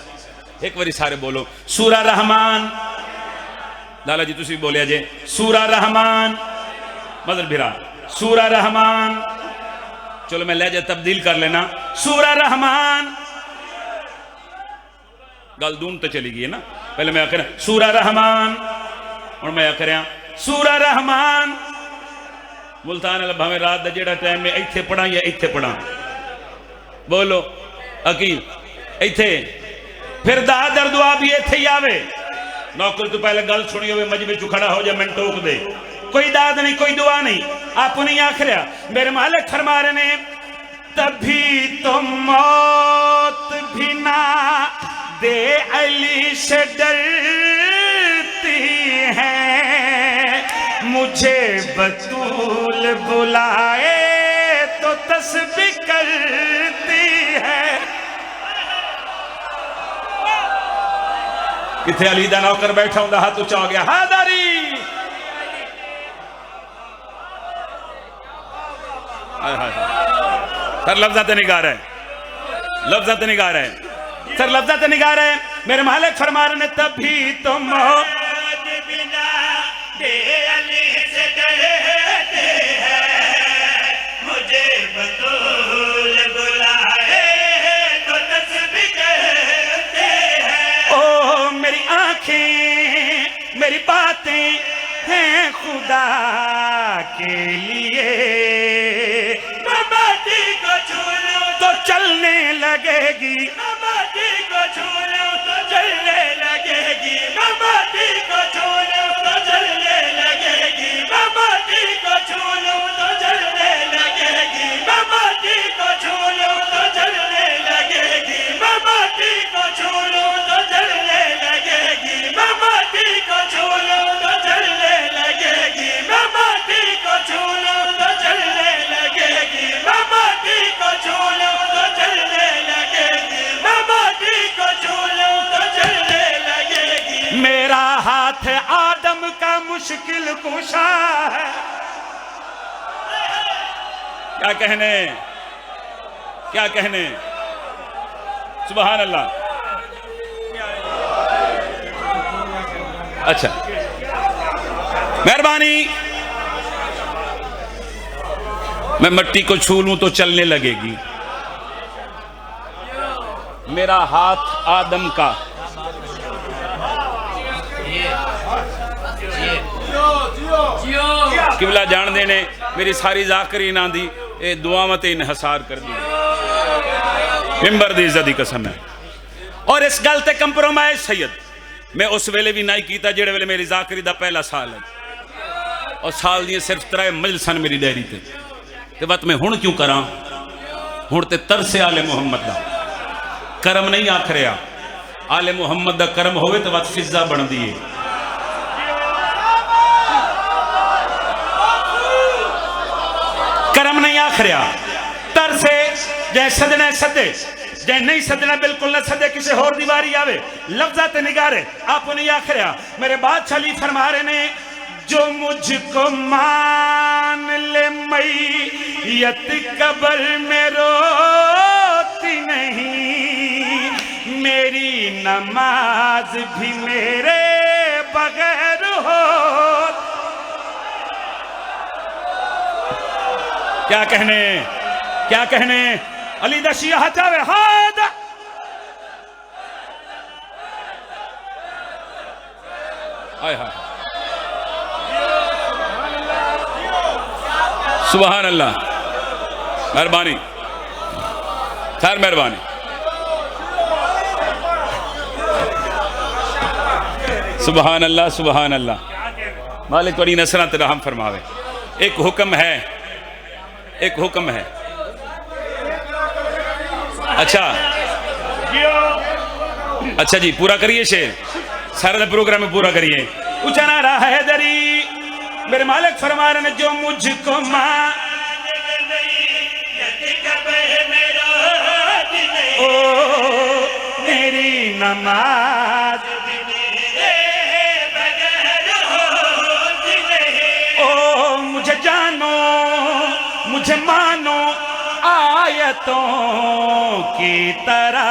एक बारी सारे बोलो सूरा रहमान। लाला जी तुसी बोलिया जे सूरा रहमान, मतलब भिरा सूरा रहमान। चलो मैं लहजा तब्दील कर लेना, सूरा रहमान। गल दून तो चली गई है ना, पहले मैं आखिर सूरा रहमान और मैं आखिर सूरा रहमान। मुल्तान भावें रात का जेड़ा टाइम में इत्थे पढ़ा या इत्थे पढ़ा, बोलो अकील इत्थे, फिर दादर दुआ भी इत्थे ही आवे। नौकर तो पहले गल सुनी हो मजबे चु खड़ा हो जा, मैं टोक दे, कोई दाद नहीं कोई दुआ नहीं, आप नहीं आखिर। मेरे मालिक फरमा रहे ने तभी तो मौत भी ना दे अली से डरती है। मुझे बतूल बुलाए तो तस्बीह करती है। किथे अली दा नौकर बैठा होंदा हाथ उचा हो गया, हादारी सर। लफ्ज़ ते नहीं गा रहे, लफ्ज़ ते नहीं गा रहे सर, लफ्ज़ ते नहीं गा रहे। मेरे मालिक फरमा रहे ने तभी तुम बिना दे अली से डरते हैं। मुझे बतूल बुलाए तो तस्बीह करते हैं। ओ मेरी आंखें मेरी बातें हैं खुदा के लिए। मैं माटी को छू लूं तो चलने लगेगी, मैं माटी को छू लूं तो चलने लगेगी। मैं माटी को छू लूं तो चलने लगेगी। मैं माटी को छू लूं तो चलने लगेगी। मैं माटी को छू लूं तो चलने लगेगी। मैं माटी को छू लूं तो चलने लगेगी। मैं हाथ आदम का मुश्किल कुशा है। क्या कहने, क्या कहने, सुभान अल्लाह। अच्छा मेहरबानी, मैं मिट्टी को छू लूं तो चलने लगेगी। मेरा हाथ आदम का, किबला जान देने मेरी सारी जाकरी ना दी ए दुआवत इनहसार कर दी, मिंबर दी इज्जत दी कसम है। और इस गल ते कंप्रोमाइज सैयद मैं उस वेले भी नहीं कीता जेड़े वेले मेरी जाकरी दा पहला साल है, और साल दी सिर्फ 3 मजलिसन मेरी डेयरी ते वत मैं हुण क्यों करा, हुण ते तरसे आले मुहम्मद दा करम नहीं आख रहा, आले मुहम्मद दा करम होवे तो वत फिजा बनदी है। करम नहीं आख रहा, तरसे जै सदने सदे, जै नहीं सदना बिल्कुल न सदे, किसी होर दीवारी आवे लफ्जा ते निगारे आप नहीं आख रहा। मेरे बादशाह अली फरमा रहे ने, जो मुझको मान ले मैयत कब्र में रोती नहीं, मेरी नमाज भी मेरे बगैर हो। क्या कहने, क्या कहने, अली दा शिया हटावे हाद। हाय हाय सुभान अल्लाह, मेहरबानी खैर मेहरबानी। सुभान अल्लाह, सुभान अल्लाह। मालिक बड़ी नसरत ते रहम फरमावे। एक हुक्म है, एक हुक्म है। अच्छा जी पूरा करिए शेर, सारा प्रोग्राम में पूरा करिए। ऊंचा नारा हैदरी, मेरे मालिक फरमा रहे हैं, जो मुझको ओ मेरी नमाज ओ मुझे जानो, मुझे मानो आयतों की तरह,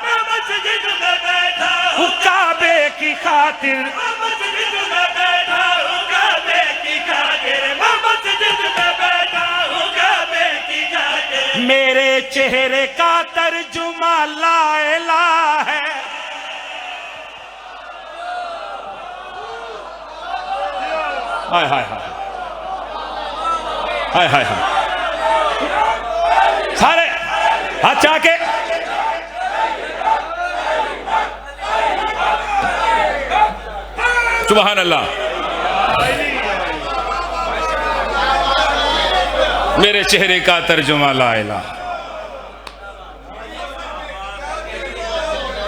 मैं मस्जिद में बैठा हूँ काबे की खातिर, मैं मस्जिद में बैठा हूँ काबे की खातिर, मैं मस्जिद में बैठा हूँ काबे की खातिर। मेरे चेहरे का तर्जुमा ला इलाहा है। हाय हाय हाय हाय हाय हाय, सारे हाथ चाके सुभान अल्लाह। मेरे चेहरे का तर्जुमा ला इलाहा।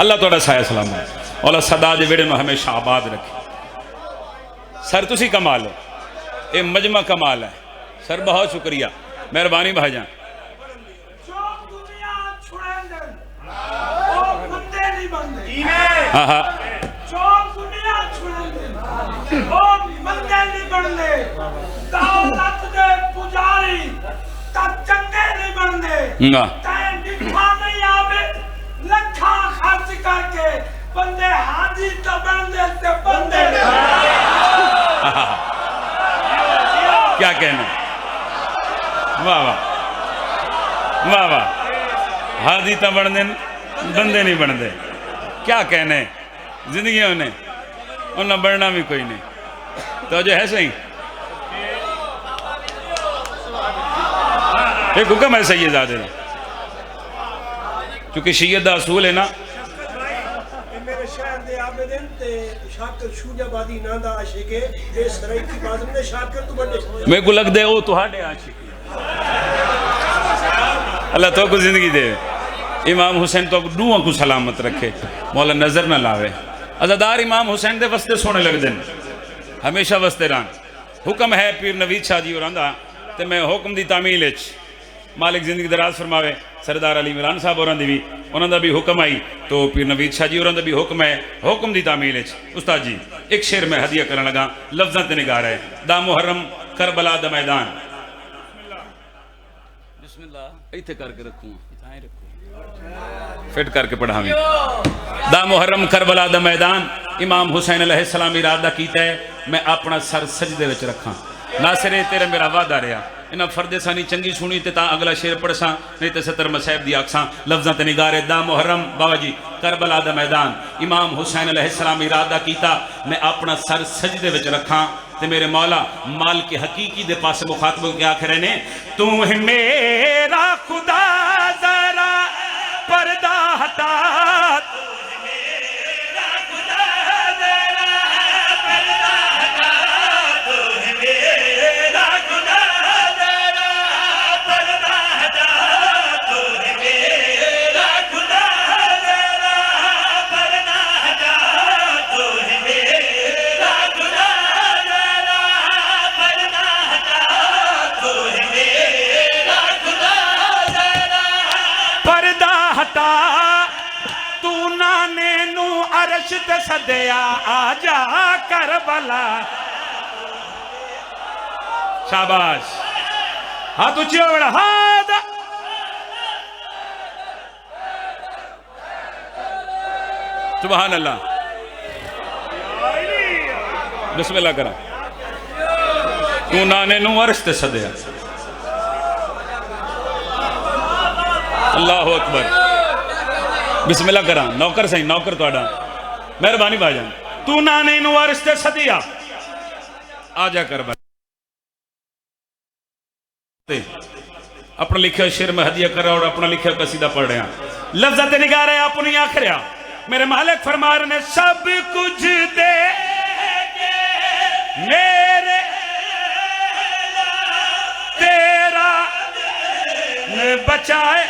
अल्लाह तोड़ा साया सलामत और सदा दे वेड़े में हमेशा आबाद रखे। सर तुसी कमाल हो, ये मजमा कमाल है सर, बहुत शुक्रिया, मेहरबानी भाईजान। हाँ हाँ क्या कहना, वाह वाह वाह वाह, हाजी तो बन दे बंदे नहीं बनते। क्या कहने, जिंदगी उन्हें उन्हें बढ़ना भी कोई नहीं, तो जो है सही एक हुक्म है सैयदादे, क्योंकि शरीयत दा असूल है ना। मेरे शहर दे आबेदन ते शाकिर शूजाबादी ना दा आशिक है, ये सराय की बात में शाकिर तो बड़े मेरे को लग दे वो तुहाडे आशिक। अल्लाह तो को जिंदगी दे, इमाम हुसैन तो दूआ को सलामत रखे, मौला नजर ना लावे। अज़ादार इमाम हुसैन दे वस्ते सोने लग देन, हमेशा वस्ते रहन। हुक्म है पीर नवीद शाह जी और आंदा ते मैं हुक्म दी तामील मालिक जिंदगी दराज फरमावे। सरदार अली इमरान साहब और भी उन्होंने भी हुक्म आई तो पीर नवीद शाह जी और भी हुक्म है हुक्म की तामील उस्ताद जी एक शेर मैं हदिया करने लगा लफ्ज़ों ते निगार है दा मुहर्रम करबला दा मैदान बिस्मिल्लाह इत्थे करके रखूं फिट करके पढ़ावी दा मुहर्रम करबला दा मैदान इमाम हुसैन अलैहिस्सलाम इरादा कीता है मैं अपना सर सजदे विच रखां नासिरे तेरे मेरा वादा रहा इन्हें फर्दे सानी चंगी सुनी तो अगला शेर पढ़सा नहीं तो सतर मसैब दी आखसा लफ्ज़ां ते निगारे दा मुहर्रम बाबा जी करबला दा मैदान इमाम हुसैन अलैहिस्सलाम इरादा कीता मैं अपना सर सजदे विच रखां ते मेरे मौला माल के हकीकी दे पास मुखातब के आखिर ने तू है मेरा खुदा जरा पर्दा हटा तू नाने नू अरश ते सदया आजा करबला शाबाश हाथ ऊंचे बड़ा हाथ सुभान अल्लाह बिस्मिल्लाह करा तू नाने नू अरश ते सदया अल्लाह अकबर बिस्मिल्लाह करा नौकर सही नौकर तुहाडा मेहरबानी भाईजान तू नाने नू अरश ते सदिया आजा कर अपना लिखा शेर में हदिया कर और अपना लिखा कसीदा पढ़ रहा लफ्ज़ ते निगाह रहा अपनी आखिरिया मेरे मालिक फरमा रहे ने सब कुछ दे मेरे तेरा ने बचाए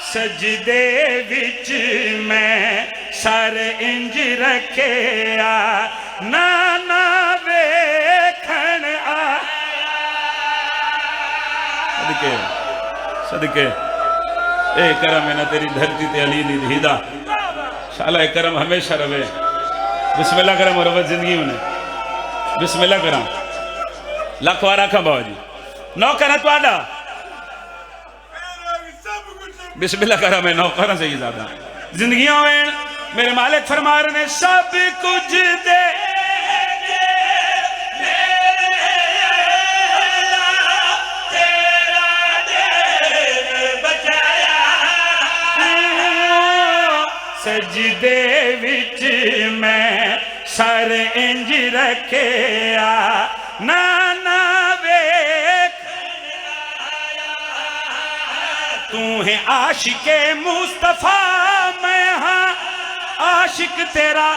सजदे विच मैं सर इंज रखे नाना वेखण सदके सदके ए करम है ना तेरी धरती ते अली दी दीदा शाला ए करम हमेशा रवे बिस्मिल्लाह करम और जिंदगी में बिस्मिल्लाह करा लख वार आखा बाबा जी नौकर तुहाडा बिस्मिल्लाह करा मैं नौकर से ही ज्यादा जिंदगी में मेरे मालिक फरमा रहे ने सब कुछ दे सजदे विच मैं सर इंज रखे नाना तू है आशिके मुस्तफा मैं हाँ आशिक तेरा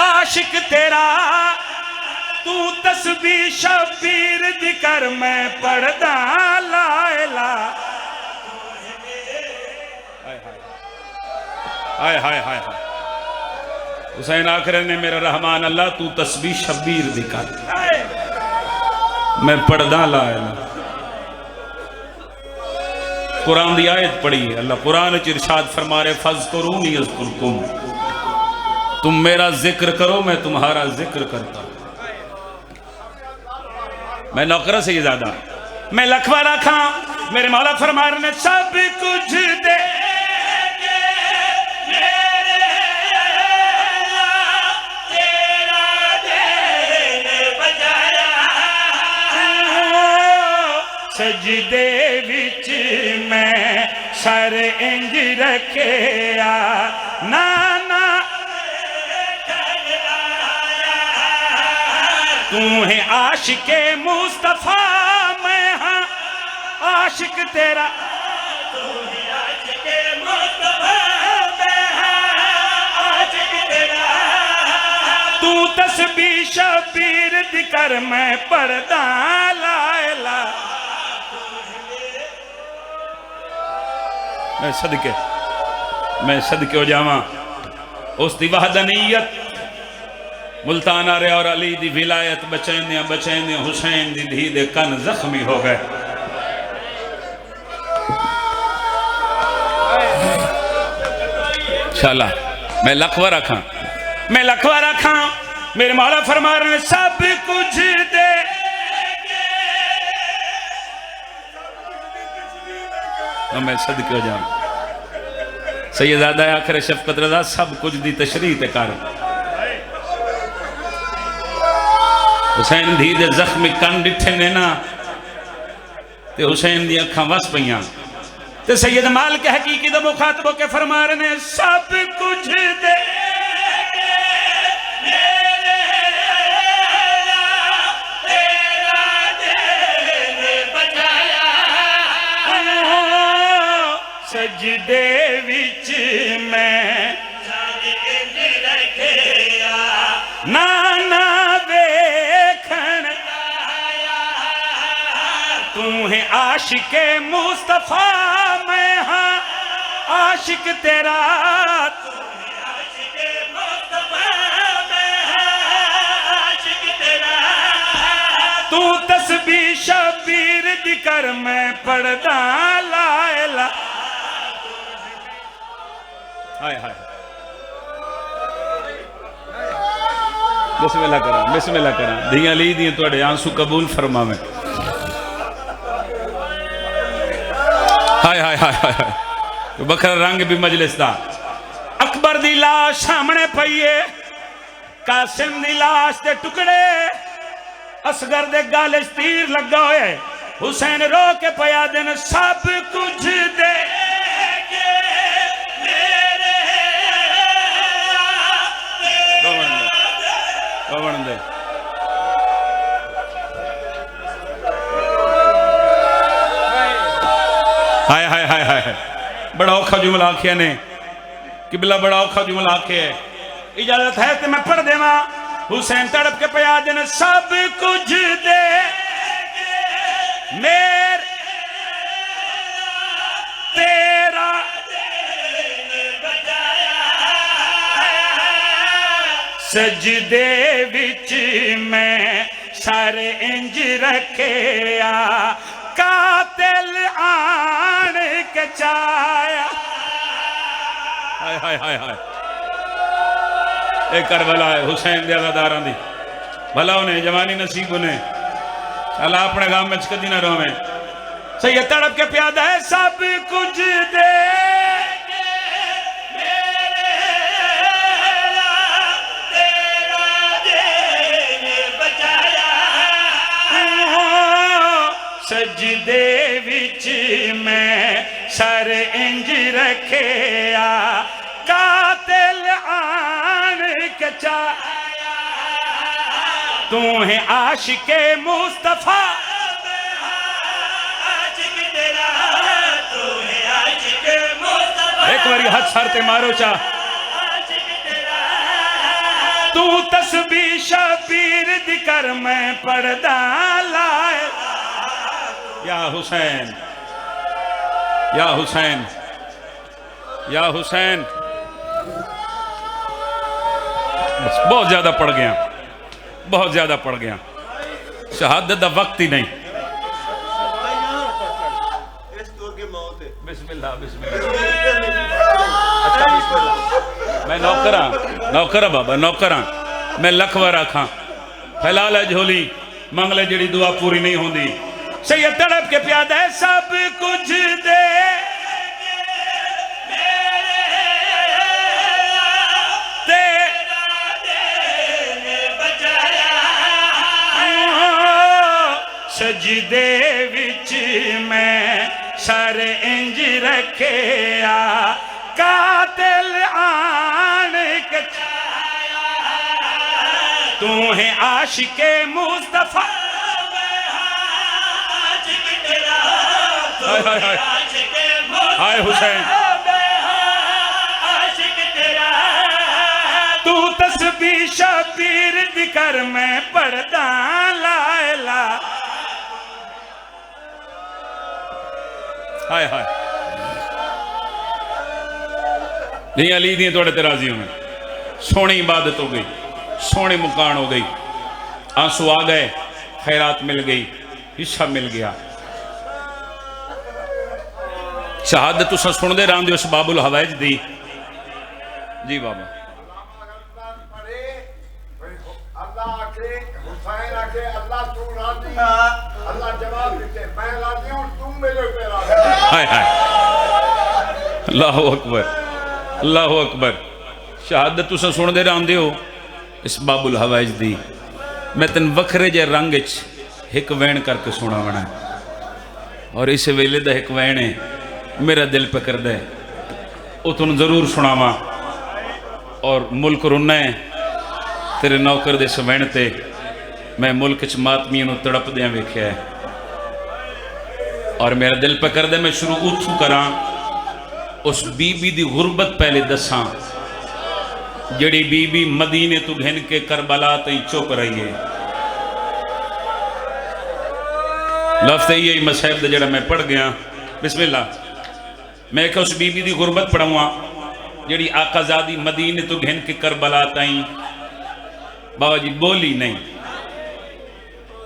आशिक तेरा तू तस्बीह शबीर दिकर मैं पढ़दा लायला हाय हाय हाय हाय हुसैन आखिर ने मेरा रहमान अल्लाह तू तस्बीह शबीर दिकर मैं पढ़दा लायला कुरान की आयत पढ़ी है अल्लाह कुरान च इरशाद फरमा रहे फज़कुरूनी अज़कुरकुम तुम मेरा जिक्र करो मैं तुम्हारा जिक्र करता मैं नौकरा से ये ज्यादा मैं लखवा रखा मेरे मौला फरमा रहे ने सब कुछ दे सजदे विच मैं सर इंज रखे नाना तू है आशिके मुस्तफा मैं हाँ आशिक तेरा तू तस्बीह शबीर दिकर मैं पढ़दा लायला मैं सदके हो जावा उस दी वहदनीयत मुल्तान आ रहा और अली दी विलायत बचैंदियां बचैंदियां हुसैन दी धी दे कन जख्मी हो गए। शाला मैं लखवा रखा, मैं लखवा रखा। मेरे मौला फरमा रहे सब कुछ दे मैं सदके हो जाऊं। सैयदादा आखिर शफकत रजा सब कुछ दी तशरीह ते कर। हुसैन धी दे जख्मी कन डिठे ने ना ते हुसैन दी अखां वस पईयां ते सैयद माल के हकीकी दे मुखातबों के फरमा रहे ने सब कुछ दे सजदे विच मैं नाना वेखन तू है आशिके मुस्तफा मैं हाँ आशिक तेरा तू तस्बीह शबीर दिकर मैं पढ़दा लायला। हाय हाय बिस्मिल्लाह करा, बिस्मिल्लाह करा। धियां ली दी तुहाडे आंसू कबूल फरमावे। हाय हाय हाय हाय बखरा रंग भी मजलिस दा। अकबर दी लाश सामने पई है, कासिम दी लाश दे टुकड़े, असगर दे गाले तीर लगा होया। हुसैन रो के पया दिन सब कुछ दे दे हाय हाय हाय हाय बड़ा औखा जुमला आखिया ने कि बिला बड़ा औखा जुमला आखे है। इजाजत है तो मैं पढ़ देवा। हुसैन तड़प के पया दिन सब कुछ दे मेर तेरा सजदे विच मैं सर इंज रखे आ कातिल आन के चाया। हाय हाय हाय हाय एक करबला है हुसैन दे अज़ादारां दी भला उन्हें जवानी नसीब उन्हें अल्लाह अपने गांव में कदी ना रोवे। सही तड़प के प्यादा है सब कुछ दे सजदे विच मैं सर इंज रखे आ कातिल आन के चाया। तू है आशिके मुस्तफा एक बारी हाथ सरते मारो चा। तू तस्बीह शबीर दिकर मैं पढ़दा लाए। या हुसैन या हुसैन या हुसैन बस बहुत ज्यादा पड़ गया, बहुत ज्यादा पड़ गया। शहादत का वक्त ही नहीं। बिस्मिल्लाह बिस्मिल्लाह। मैं नौकरा नौकरा बाबा नौकरा मैं लखवा रखा फैला ले झोली मंग ले जड़ी दुआ पूरी नहीं होती। सैयद तड़प के प्यादा है सब कुछ दे सजदे विच मैं सर इंज रखे आ कातिल आन के चाया। तू है आशिके मुस्तफा हाय हाय हाय हाय हुसैन तू तस्बीह शबीर दिकर मैं पढ़दा लायला। हाय हाय नहीं अली दी थोड़े ते राजी होने सोहनी इबादत हो गई। सोने मुकान हो गई, आंसू आ गए, खैरात मिल गई, हिस्सा मिल गया। शहादत तुसा सुनते रहते हो बाबुल हवैज दी। जी बाबा हाय हाय, अल्लाह अकबर, अल्लाह अकबर। शहादत तुसा सुनते रहते हो इस बाबुल हवैज दी। मैं तेन वखरे जे रंग एक वैन करके सुनावना, और इस वेले का एक वैन है मेरा दिल पकड़ता है, वो तुम जरूर सुनावा। और मुल्क रुना है तेरे नौकर दे सवैन ते। मैं मुल्क च मातमियों तड़पद्या वेख्या है, और मेरा दिल पकड़ता। मैं शुरू उथू करा, उस बीबी दी गुरबत पहले दसा, जड़ी बीबी मदीने तू घिन के करबला तई चुप रही है। लफ्ज़ यही मसहब दा जड़ा मैं पढ़ गया। बिस्मिल्लाह। मैं क्या उस बीबी दी गुरबत पढ़ावा जड़ी आकाजादी मदीने तो घिन के करबला ताई बाबा जी बोली नहीं,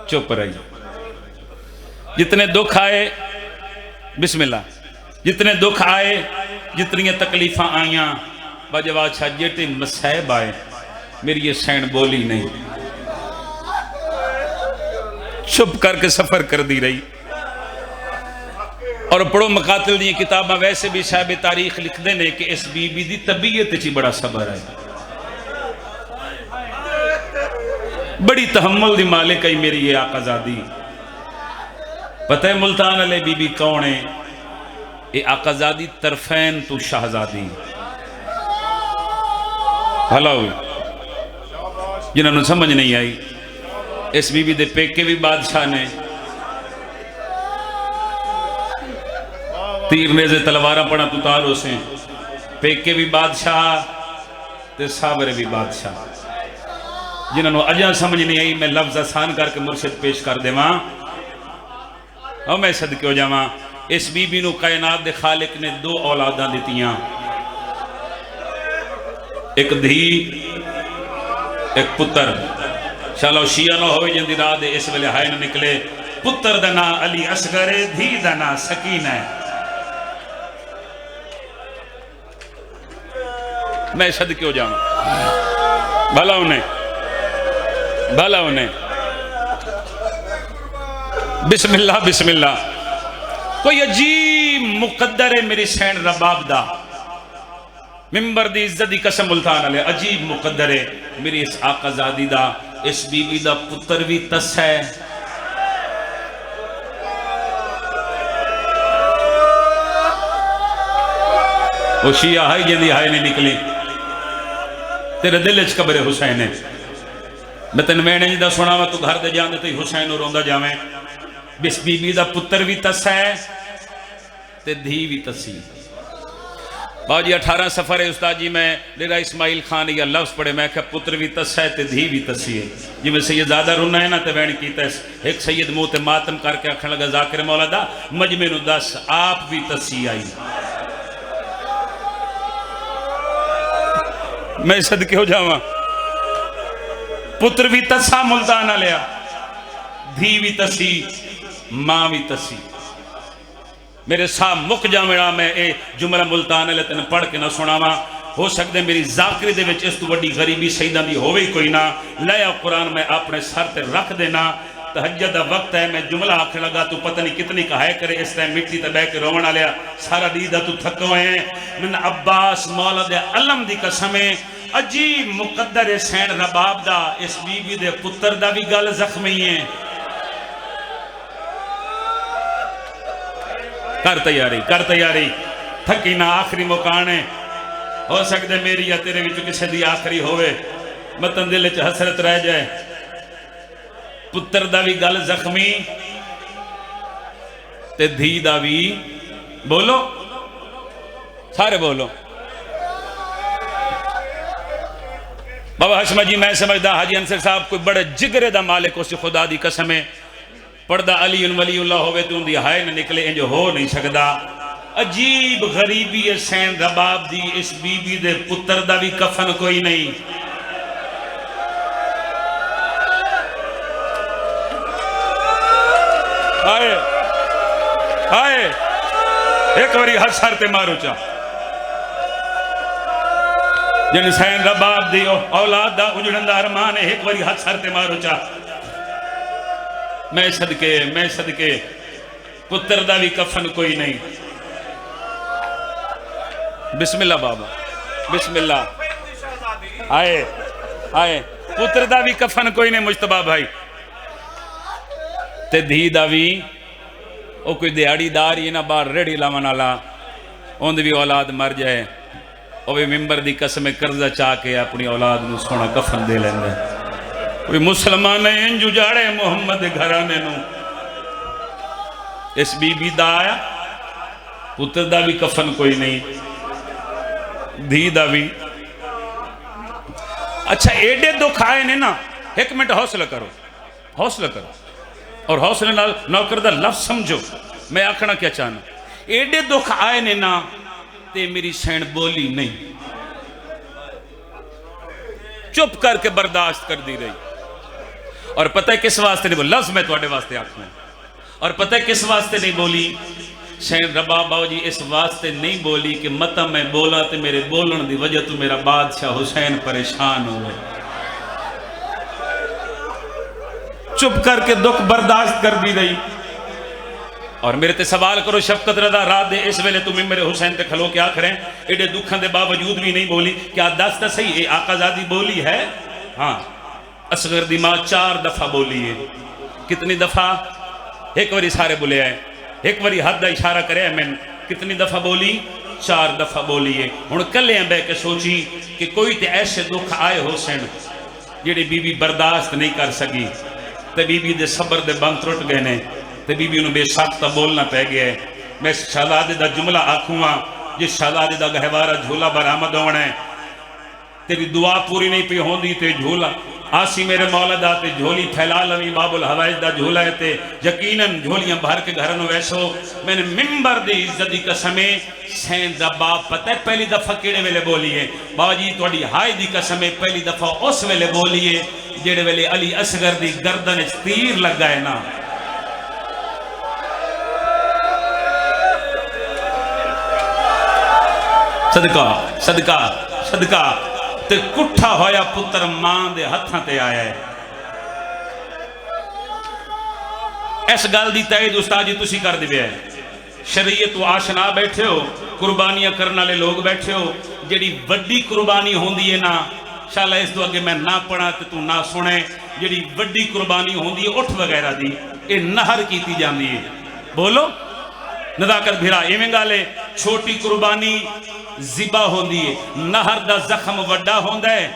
चुप रही। जितने दुख आए, बिस्मिल्लाह, जितने दुख आए, जितनी तकलीफा आईया बाजवा अच्छा जेटे मसहब आए, मेरी ये सैन बोली नहीं, चुप करके सफर कर दी रही। और पढ़ो मकातिल दी किताबा, वैसे भी साहब तारीख लिखते हैं कि इस बीबी की तबीयत च बड़ा सबर है, बड़ी तहम्मुल दी मालिक है मेरी ये आकाजादी। पता है मुल्तान वाले बीबी कौन है? ये आकाजादी तरफैन तू शाहजादी। हेलो, जिन्होंने समझ नहीं आई, इस बीबी दे पेके भी बादशाह ने, तीर नेज़े तलवारा पड़ा तुतारो से, पेके भी बादशाह ते सावरे भी बादशाह। जिन्होंने अजा समझ नहीं आई, मैं लफ्ज़ आसान करके मुर्शिद पेश कर देवा। और मैं सदके हो जावा, इस बीबी नू कायनात दे खालिक ने दो औलादा दितियां, एक धी एक पुत्र। चलो शिया ना हो जिंदी रात इस वेले हाय न निकले। पुत्र दा ना अली असगर है, धी दा ना सकीना है। मैं सदके हो जाऊं, भला उन्हें, भला उन्हें। बिस्मिल्लाह बिस्मिल्लाह। कोई अजीब मुकद्दर है मेरी सैन रबाब दा, मिंबर दी इज्जत दी कसम मुल्तान वाले, अजीब मुकद्दर है मेरी इस आकाजादी दा। इस बीबी दा पुत्र भी तस है, वो शिया हाई जिंदी हाय नहीं निकली, तेरे दिल च कब्र हुसैन है। मैं तेन मैंने जिदा सुना वा, तू घर दे जाने तो हुसैन रोंदा जावे। बिस बीबी दा पुत्र भी तस है ते धी भी तसी। बाजी 18 सफर है उस्ताद जी, मैं डेरा इस्माइल खान या लफ्ज़ पढ़े, मैं क्या पुत्र भी तस है ते धी भी तसी है। जिमें सैयद ज़्यादा रोना है ना तो वैन कीता एक सैयद मुँह ते मातम करके आखन लगा, जाकिर मौला दा मजमे नू दस आप भी तसी आई। मैं सदके हो जावा, पुत्र भी तसा मुल्तान लिया, धी भी तसी, मां भी तसी। मेरे साह मुक जावेना, मैं ये जुमला मुल्तान ले तेन पढ़ के ना सुनावा। हो सकता मेरी जाकरी दे विच इस तो वड्डी गरीबी शहीदां दी होवे ही कोई ना। लाया कुरान मैं अपने सर ते रख देना। तहज्जुद दा वक्त है, मैं जुमला आख लगा, तू पता नहीं कितनी कहाय करे। इस टाइम मिट्टी ते बह के रोवण वालिया सारा दीदा तू थको है। मैं अब्बास मौला दे अलम दी कसम है, अजीब मुकद्दर सैन रबाब दा, इस बीबी दे पुत्र दा भी गल जख्मी है। कर तैयारी, कर तैयारी, थकी ना, आखिरी मुकान है। हो सकता मेरी या तेरे विच किसी दी आखिरी होवे, मतन दिल च हसरत रह जाए। पुत्र दा भी गल जख्मी ते धी दा भी, बोलो सारे बोलो। बाबा हशमत जी, मैं समझदा हाजी अंसर साहब कोई बड़े जिगरे दा मालिक, उस खुदा दी कसम है। पढ़दा अली वलीउल्लाह होवे तो उनकी हाय न निकले, इंज हो नहीं सकता। अजीब गरीबी है सैन रबाब दी, इस बीबी दे पुत्र दा भी कफन कोई नहीं। आए आए एक बारी हर सर ते मारो चा जिन सैन रबाब दी औलाद दा उजड़ंदा अरमान है, एक बारी हर सर ते मारो चा। मैं सदके पुत्र दा भी कफन कोई नहीं। बिस्मिल्लाह बाबा बिस्मिल्लाह। आए आए पुत्र दा भी कफन कोई नहीं मुश्तबा भाई, ते धी दा भी ओ कोई दिहाड़ीदार ही ना बाहर रेड़ी लावन वाला उन्द भी औलाद मर जाए वो भी मिंबर दी कसम कर्जा चाह के अपनी औलाद नू सोना कफन दे लेंदा। कोई मुसलमान इंज उजाड़े मुहम्मद घराने नू। इस बीबी दा आया पुत्र दा भी कफन कोई नहीं, धी दा भी। अच्छा एडे दुख आए ने ना, एक मिनट हौसला करो और हौसले नाल नौकर दा लफ्ज समझो। मैं आखना क्या चाहना, एडे दुख आए ने ना ते मेरी सैन बोली नहीं, चुप करके बर्दाश्त कर दी रही। और पता है किस वास्ते नहीं बोली, लफ्ज मैं थोड़े वास्ते आखना। और पता है किस वास्ते नहीं बोली सैन रबाब बाबू जी? इस वास्ते नहीं बोली कि मता मैं बोला तो मेरे बोलन की वजह तो मेरा बादशाह हुसैन परेशान हो गए। चुप करके दुख बर्दाश्त कर दी रही। और मेरे ते सवाल करो शफकत रदा रात दे इस वेले तुम मेरे हुसैन ते खलो के आख रहे एडे दुखों के बावजूद भी नहीं बोली? क्या दस तो सही ये आकाजादी बोली है? हाँ असगर दी मां 4 दफा बोली है। कितनी दफा? एक बारी सारे बुले आए, एक बारी हद का इशारा करे मैंने। कितनी दफा बोली? 4 दफा बोली है। हुण कले बह के सोची कि कोई तो ऐसे दुख आए हुसैन जेड़ी बीबी बर्दाश्त नहीं कर सकी, तो बीबी दे सबर दे बंद टुट गए ने, तो बीबी नूं बेसख्त बोलना पै गया है। मैं शहजादे दा जुमला आखूँगा, जिस शहजादे दा गहवारा झूला बरामद होना है, तेरी दुआ पूरी नहीं पी होंदी ते झूला आसी मेरे मौला दा ते झोली फैला लवी बाबुल हवाइज दा झूला है ते यकीनन झोलियां भर के घर में वैसो। मैंने मिंबर दी इज्जत दी कसमे सैन दा बाप पता है पहली दफा केड़े वेले बोली है? बाबा जी थोड़ी हाय दी कसमे पहली दफा उस वेले बोली है जेड़े वेले अली असगर दी गर्दन च तीर लगा है ना। सदका सदका सदका ते कुठा होया पुत्र मां दे हत्थां ते आया है। इस गल दी तायद उस्ताद जी तुसी कर दिवे है। शरीयत तो आशना बैठे हो, कुर्बानियां करने वाले लोग बैठे हो। जेड़ी वड्डी कुर्बानी होंदी है ना, शाला इस तो अगे मैं ना पढ़ा ते तू ना सुने। जेड़ी वड्डी कुर्बानी होंदी है उठ वगैरह दी, ये नहर कीती जाती है। बोलो नदाकत भिरा इवें गल है। छोटी कुर्बानी जिबा होंदी है, नहर दा जख्म वड्डा होंदा है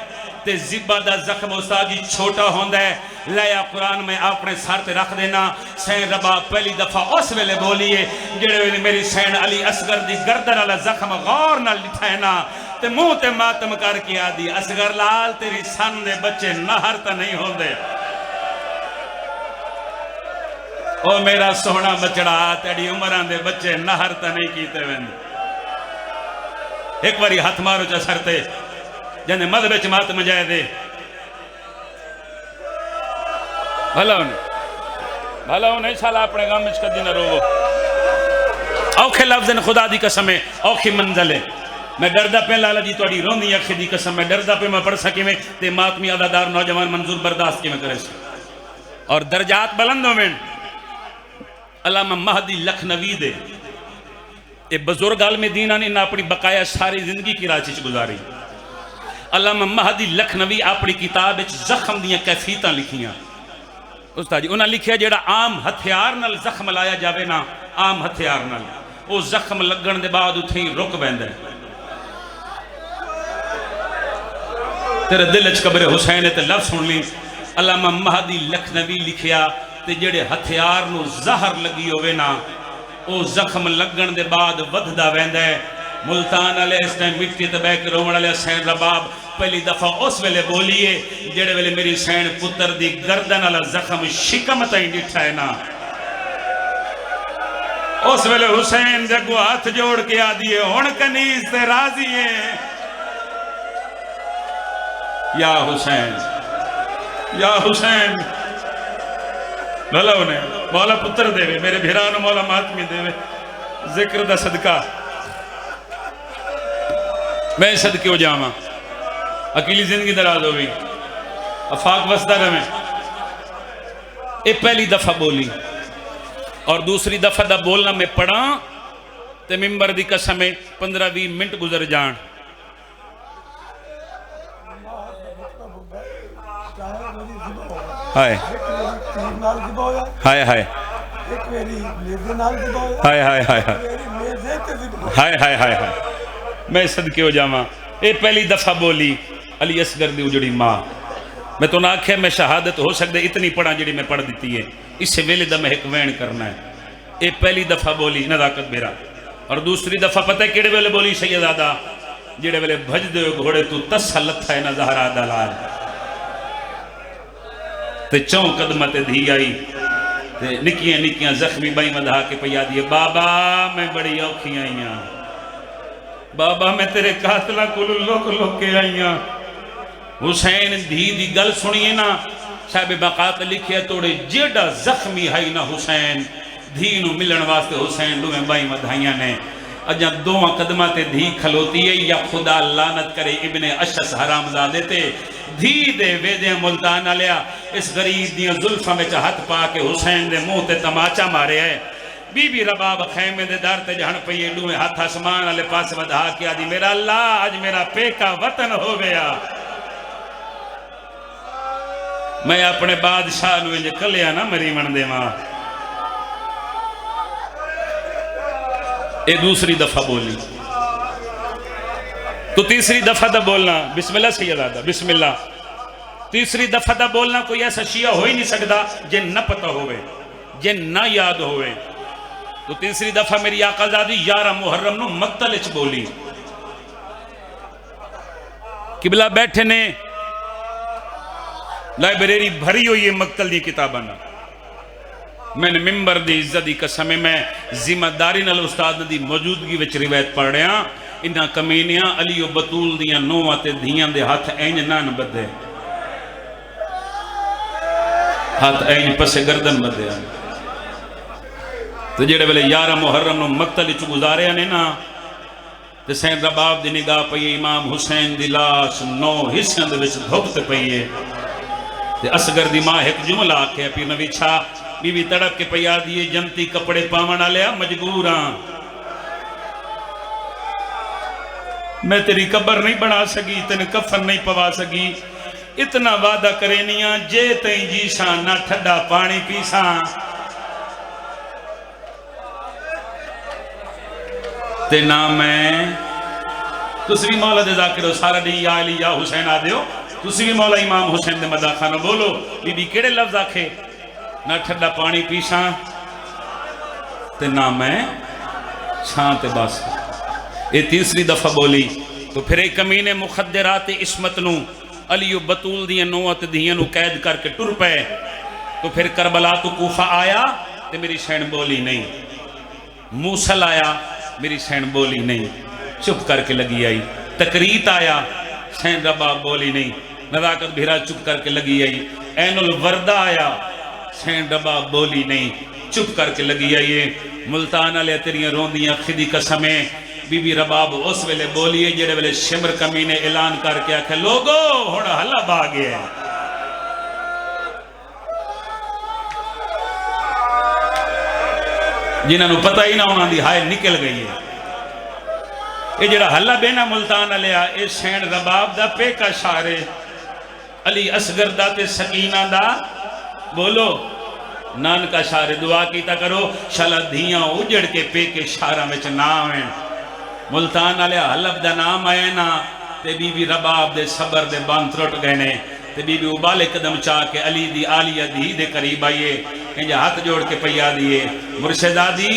ते जिबा दा जख्म उस्ताद जी छोटा होंदा है। लाया कुरान में अपने सर ते रख देना। सैन रबाब पहली दफा उस वेले बोली है जेड़े वेले मेरी सैन अली असगर दी गर्दन वाला जख्म गौर नाल लिखा है ना, ते मुंह ते मातम करके आदि असगर लाल तेरी सन दे बच्चे नहर तो नहीं होंदे। ओ मेरा सोहना बचड़ा तेरी उमरां दे बच्चे नहर तो नहीं कीते वेंदे। एक बारी हाथ मारो चा सर ते जने मद बिच मातम जाए दे। भला नहीं साला अपने गांव में कदी ना रोवो। औखे लफ्ज़ ने खुदा दी कसम है, औखी मंजिल है। मैं डरदा पे लाला जी थोड़ी रोंदी अखी दी कसम, मैं डरदा पे मैं पढ़ सकी में ते मातमी अदादार नौजवान मंजूर बर्दाश्त की में करे। और दर्जात बुलंद होवें। अल्लामा महदी लखनवी दे ये बुजुर्ग आलम दीना ने अपनी बकाया सारी जिंदगी की राची गुजारी। अल्लामा महदी लखनवी अपनी किताब जख्म दियां कैफियतां लिखियां। उस्ताद जी उन्हें लिखिया जेड़ा आम हथियार नाल जख्म लाया जावे ना, आम हथियार नाल वो जख्म लगन दे बाद उथे ही रुक पैंदा है। तेरे दिल च कब्र हुसैन ते लफ्ज़ सुन ली। अल्लामा महदी लखनवी लिखिया ते जेड़े हथियार नू जहर लगी होवे ना, वो जख्म लगन दे बाद वधदा वैंदा है। मुल्तान वाले इस टाइम मिट्टी ते बह के रोवण वाले सैन रबाब पहली दफा उस वेले बोलिए जेड़े वेले मेरी सैन पुत्र दी गर्दन वाला जख्म शिकम ताई डिठा है ना, उस वेले हुसैन जगो हाथ जोड़ के आदिए हुण कनीज ते राजी है। या हुसैन भला उन्हें मौला पुत्र देवे, मेरे भिरा नूं मौला मातमी देवे, जिक्र दा सदका मैं सदके हो जावा, अकेली जिंदगी दराज होगी, अफाक वसदा रहे। ये पहली दफा बोली और दूसरी दफा दा बोलना मैं पढ़ा ते मिंबर दी कसम 15-20 मिनट गुजर जान। हाय हाय हाय हाय हाय हाय हाय हाय हाय हाय मैं सदके हो जावा। ये पहली दफा बोली अली असगर दी उजड़ी मां। मैं तो ना आख्या मैं शहादत हो सकता इतनी पढ़ा जी मैं पढ़ दी है, इस वेले का मैं एक वैन करना है। ये पहली दफा बोली नदाकत मेरा। और दूसरी दफा पता है किहड़े वेले बोली सैयदादा, जिहड़े वेले भजदे घोड़े तू तस्सा लथा है ना ज़हरा दलाल, ते चौं कदम ते धी आई ते निक्कियां निक्कियां जख्मी बाई वधा के पया दिए, बाबा मैं बड़ी औखी आई हाँ, बाबा मैं तेरे कातला को लुक लुक के आई हाँ। हुसैन धी दी गल सुनिए ना, साहब बकात लिखे तोड़े जेड़ा जख्मी है ना हुसैन धी नू मिलन वास्ते हुसैन दुवे बाई वधाइया ने। अजा दोवां कदमां ते धी खलोती है, या खुदा लानत करे इब्ने अशस हरामजादे ते धी दे वेदे मुल्तान आलिया इस गरीब दियां जुल्फां विच हथ पा के हुसैन दे मुंह ते तमाचा मारे है। बीबी रबाब खैमे दे दर ते जहन पई दुवे हाथ आसमान वाले पास वधा के आदि मेरा अल्लाह अज मेरा पेका वतन हो गया। मैं अपने बादशाह नूं इंज कलिया ना मरीवन देवां। ये दूसरी दफा बोली तो तीसरी दफा दा बोलना बिस्मिल्लाह सैयदादा बिस्मिल्लाह। तीसरी दफा दा बोलना कोई ऐसा शिया हो ही नहीं सकता जे न पता होवे जे न याद होवे। तो तीसरी दफा मेरी आकाजादी 11 मुहर्रम नूं मक्तल च बोली। किबला बैठे ने, लाइब्रेरी भरी हुई है मक्तल दी किताबां नाल। मैंने मिंबर दी इज्जत दी कसम मैं जिम्मेदारी नाल उस्ताद दी मौजूदगी विच रिवायत पढ़ रहा। इन्हां कमीनियां अली ओ बतूल दियां नोहां ते धीयां दे हथ इंज नान बधे, हथ इंज पसे गर्दन बधे। तो जेड़े वेले 11 मुहर्रम नूं मक्तल च गुजारिया ने ना, ते सैन रबाब दी निगाह पई इमाम हुसैन दी लाश 9 हिस्सियां दे विच धुप ते पई है। ते असगर दी मां एक जुमला आखे पी नवी छा बीवी तड़प के पया दिए जनती कपड़े पावन वाले मजबूर हाँ, मैं तेरी कबर नहीं बना सकी, तेन कफन नहीं पवा सकी। इतना वादा करेनिया जे तई जीसा ना ठंडा पानी पीसा। ते ना मैं तुसी भी मौला दे जाकिर सारा दी या अली या हुसैन आ दियो, तुसी भी मौला इमाम हुसैन दे मदा खाना बोलो। बीबी केड़े लफ्ज आखे, ना ठंडा पानी पीसा ते ना मैं छां ते बस। ये तीसरी दफा बोली तो फिर एक कमीने मुखद्दरात इस्मत नू अली बतूल दियां नौआं ते धीयां नू कैद करके टुर पे। तो फिर करबला तो कूफा आया ते मेरी सैन बोली नहीं, मूसल आया मेरी सैन बोली नहीं, चुप करके लगी आई। तकरीत आया सैन रबाब बोली नहीं, नदाकत भिरा चुप करके लगी आई। ऐनुल वर्दा आया सैन रबाब बोली नहीं, चुप करके लगी आई। मुल्तान वाले तेरियां रोंदियां खिदी कसमें बीबी रबाब उस वेले बोली है जेड़े वेले शिमर कमी ने ऐलान करके आखे लोगो हुण हल्ला बा गया। जिन्होंने पता ही ना उन्होंने हाय निकल गई है। ये जड़ा हल्ला बेना मुल्तान वाले ये सैन रबाब दा पेका शारे अली असगर दा ते सकीना दा बोलो नानका शारे दुआ कीता करो शाला धियां उजड़ के पेके शारा में ना आवें। मुल्तान वाले हलफ दा नाम आए ना ते बीबी रबाब दे सबर दे बंद त्रुट गए ने। ते बीबी उबाले कदम चाह के अली दी आलिया धी दे करीब आइए, इंज हाथ जोड़ के पैया दिए मुर्शिदा दी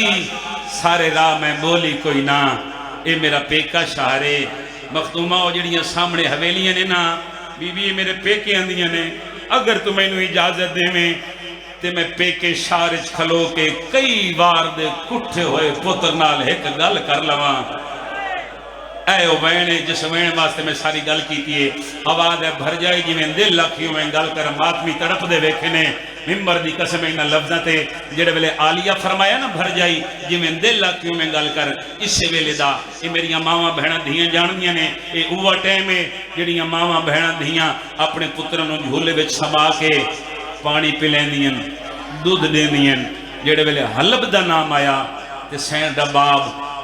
सारे राह मैं बोली कोई ना, ये मेरा पेका शारे। मखदूमा वो जड़ियां सामने हवेलियां ने ना बीबी मेरे पेके आंदियां ने, अगर तू मैनू इजाजत देवें ते मैं पेके शार च खलो के कई बार दे कुठे होए पुत्र नाल एक गल कर लवां। ऐ वैन है जिस वैन वास्ते मैं सारी गल की आवाज है भर जाए जिमें दिल लखी में गल कर मातमी तड़प दे वेखे ने मिंबर दी कसम इन्हां लफ्ज़ां ते जेड़े वेले आलिया फरमाया ना भर जाई जिवें दिल आ क्यों में गल कर इस वेले दा ये मेरियां मावां भैणां धियां जानदियां ने ये उवा टाइम है जेड़ियां मावां भैणां धियां अपने पुत्रां नूं झूले विच समा के पानी पिलैंदियां दुध देंदियां जेड़े वेले हलब दा नाम आया ते सैन दा बाब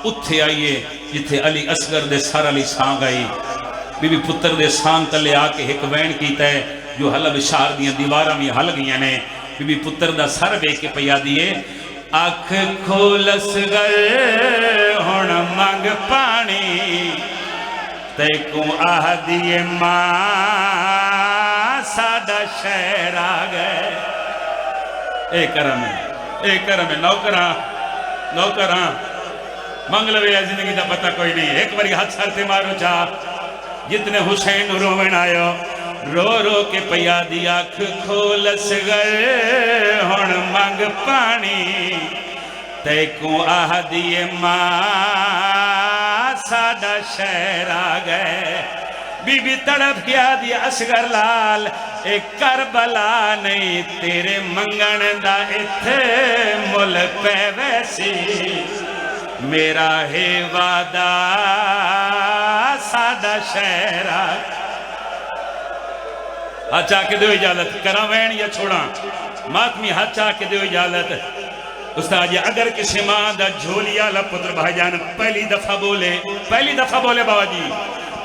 उत्थे आइए जिथे अली असगर दे सर अली सांग आई बीबी पुत्र दे सांग तले आके एक वैन कीता है जो हलब शहर दियां दीवारां भी हल गई ने बीबी पुत्र दा सर वेख के पया दिए अख खोलस गए हुण मंग पानी तैकू आह दिए मां साडा शहर आ गए। ए करम नौकरा नौकरा मंग लवे जिंदगी का पता कोई नहीं। एक बारी हाथ सर ते मारो चा जितने हुसैन रोवण आयो रो रो के पया दी अख खोलस गए हुण मंग पानी तैकू आह दिए मां साडा शहर आ गए। बीबी तड़प गया दिया असगर लाल एक करबला नहीं तेरे मंगण दा इथे मुल पैवे सी मेरा है वादा साडा शहर आ। हाथ आके दो इजाजत करा वैन या छोड़ा मातमी हाथ आके दो इजाजत। उस्ताद जी अगर किसी मां दा झोली वाला पुत्र भाईजान पहली दफा बोले बाबा जी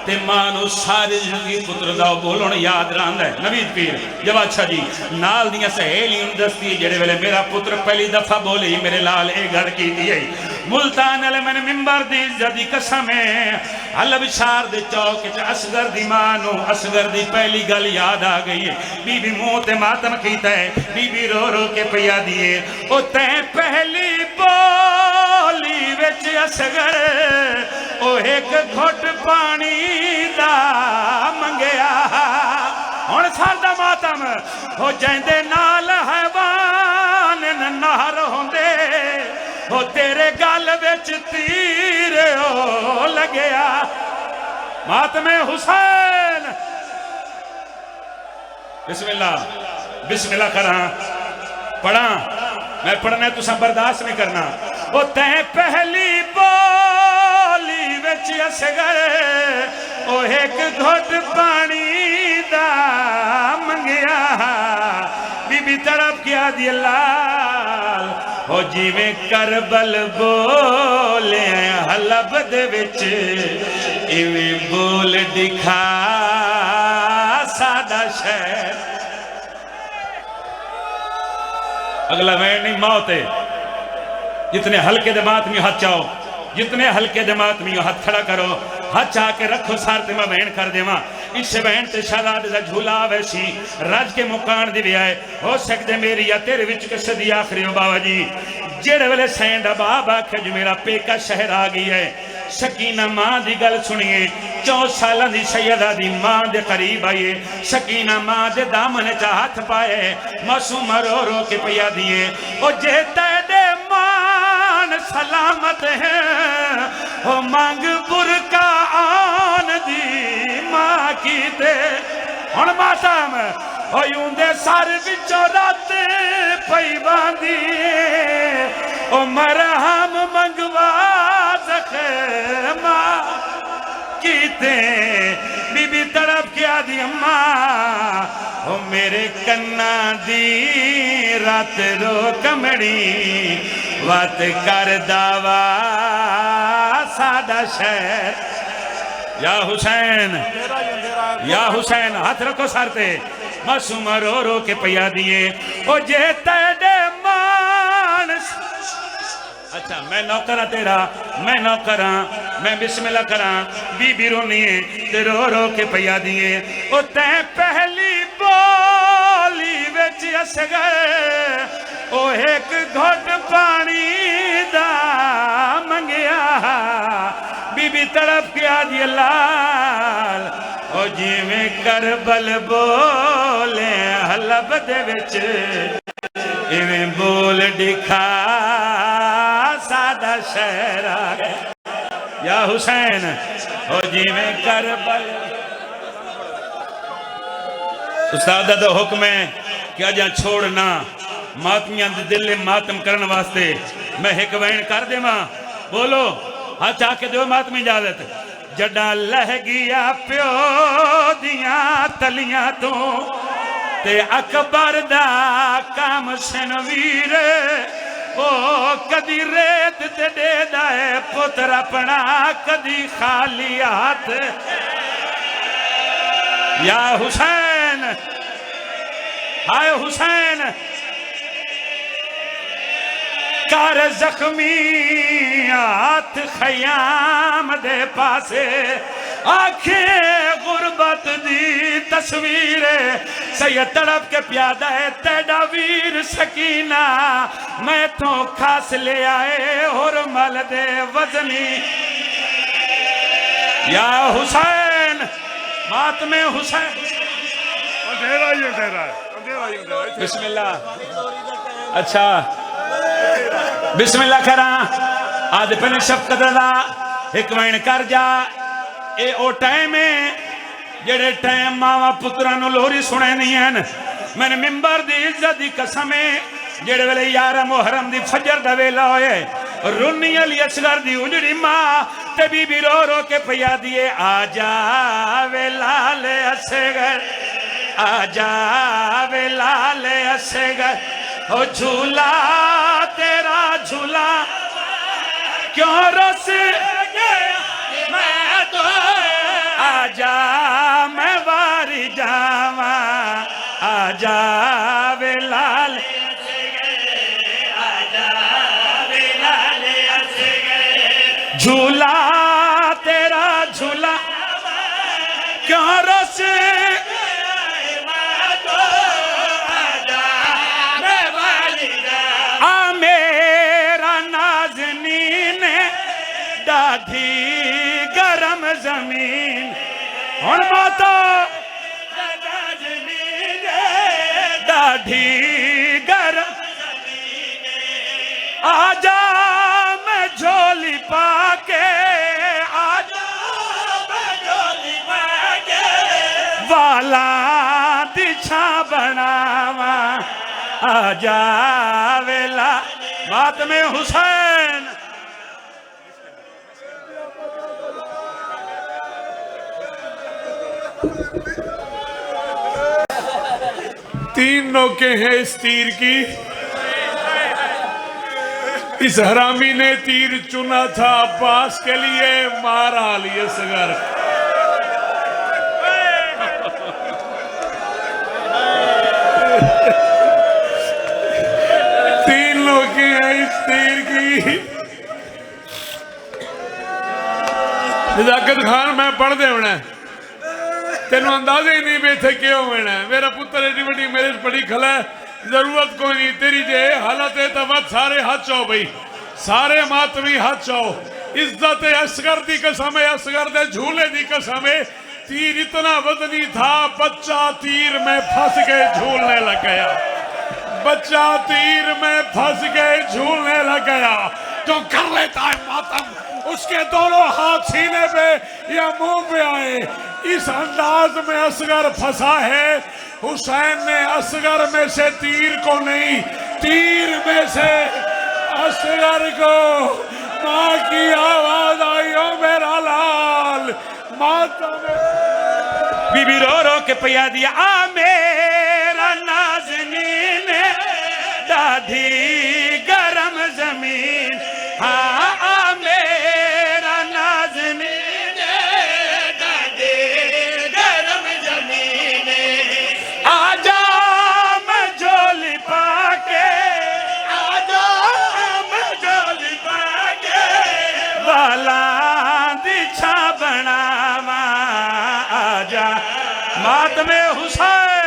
ते मां नू सारी जिंदगी पुत्र दा बोलण याद रहिंदा है। नवीद पीर जब अच्छा जी नाल दियां सहेलियां दसदी जेड़े वेले मेरा पुत्र पहली दफा बोले मेरे लाल ए गल कीती है मुल्तान वाले मैंने मिंबर दी इज्जत दी कसम है हलब शहर दे चौक च असगर दी मां नू असगर दी पहली गल याद आ गई है। बीबी मुंह ते मातम कीता है बीबी रो रो के पया दिए ओ तैं पहली बोली विच असगर ओ एक घुट पानी दा मंगया हुण साडा मातम हो जांदे नाल हैवान नहर होंदे हो तेरे गल विच तीर ओ लगया मातमे हुसैन। बिस्मिल्लाह बिस्मिल्लाह करा पढ़ा मैं पढ़ना तुसा बर्दाश्त नहीं करना। ओ तैं पहली बोली विच असगर ओ एक घुट पानी दा मंगया बीबी तड़प गया दी लाल हो जिवें करबल बोले हलब दे विच इवें बोल दिखा साडा शहर। अगला वैन नहीं मौत है। जितने हल्के जमात में हाथ चाओ जितने हल्के जमात में हाथ खड़ा करो हाथ चा के रखो सार ते मैं वैन कर देवा इस वैन ते शहजादे दा झूला वैसी रज के मुकान दी आए हो सकते मेरी या तेरे विच किसे दी आखरी हो बाबा जी जेड़े वेले सैन दा बाब आखे जो मेरा पेका शहर आ गई है शकीना मां दी गल सुनिए 4 साल दी सैयदा दी मां दे करीब आइए शकीना मां दे दामन च हाथ पाए मासूम रो रो के पिया दिए ओ जे तेरे मान सलामत है ओ मांग बुरका आन दी मां की दे हुण मातम ओ यूंदे सर विचों रात पई बांदी ओ मरहम मंगवा जख्मा कीते बीबी तड़प के आदि अम्मा ओ मेरे कन्ना दी रात रो कमड़ी वत कर दावा साडा शहर। या हुसैन हाथ रखो सर ते मासूम रो रो के पिया दिए ओ जे तेरे मान। अच्छा मैं नौकरा तेरा मैं नौकरा मैं बिस्मिल्लाह करा बीबी रोनी है ते रो रो के पिया दिए ओ तैं पहली बोली विच असगर ओ एक घुट पानी दा मंगया बीबी तड़प के आदि लाल ओ जिवें करबल बोले हलब दे विच इवें बोल दिखा साडा शहर आ गया। या हुसैन ओ जिवें करबल उस्ताद दा हुक्म है कि अजा छोड़ना मातमियां दे दिल मातम करने वास्ते मैं एक वैन कर देवा। बोलो हाथ आके दो मातमी इजाजत। जड़ा लह गया प्यो दियां तलियां तो ते अकबर दा काम सनवीर ओ कदी रेत ते दे दाए पुत्र अपना कदी खाली हाथ। या हुसैन हाय हुसैन कर जख्मी हाथ खयाम दे पासे आखे गुरबत दी तस्वीर सैयद तड़प के प्यादा है तेरा वीर सकीना मैं तो खास ले आए और मल दे वजनी। या हुसैन बात में हुसैन अंधेरा ही अंधेरा है, अंधेरा ही अंधेरा है। बिस्मिल्लाह। अच्छा बिस्मिल्लाह करा आदि पहले शफकत दा एक वैन कर जा। ए ओ टाइम है जेड़े टाइम मावा पुत्रा नु लोरी सुने नहीं हैं। मैंने मिंबर दी इज्जत दी कसम है जेड़े वेले 11 मुहर्रम दी फजर दा वेला होए रुन्नी अली असगर दी उजड़ी मां ते बीबी रो रो के पिया दिए आजा वेला ले असगर आजा वेला ले असगर ओ झूला तेरा झूला क्यों रस गया मैं तो आजा मैं वारी जावा आजा वेलाल झूला तेरा झूला क्यों रस दादी गरम जमीन हुन माता दादी गरम आजा मैं झोली पाके आजा मैं झोली पाके वाला दिशा बनावा आजा वेला बात में हुसैन। तीन नोके हैं इस तीर की। इस हरामी ने तीर चुना था अब्बास के लिए, मारा लिए सगर। तीन नोके हैं इस तीर की। नजाकत खान मैं पढ़ दे होना तेनों अंदाजा ही नहीं भी इतने क्यों होना है। मेरा पुत्र एडी बड़ी मेरे पढ़ी खला है, जरूरत कोई नहीं तेरी जे हालत है तो मत सारे हाथ चाओ भाई, सारे मातमी हाथ चाओ। इज्जत असगर दी कसम है, असगर दे झूले दी कसम है। तीर इतना वजनी था बच्चा तीर में फंस के झूलने लग गया, बच्चा तीर में फंस के झूलने लग गया। जो कर लेता है मातम उसके दोनों हाथ सीने पे या मुंह पे आए। इस अंदाज में असगर फंसा है। हुसैन ने असगर में से तीर को नहीं, तीर में से असगर को। माँ की आवाज आई ओ मेरा लाल, माता में बीबी रो रो के पिया दिया आ मेरा नाज़नीन दादी गरम जमीन। हाँ आ मेरा नाज़नीन दादी गरम जमीन। आजा मैं झोली पाके, आजा मैं झोली पाके वाला दिछा बनावा। आजा मातमे हुसैन।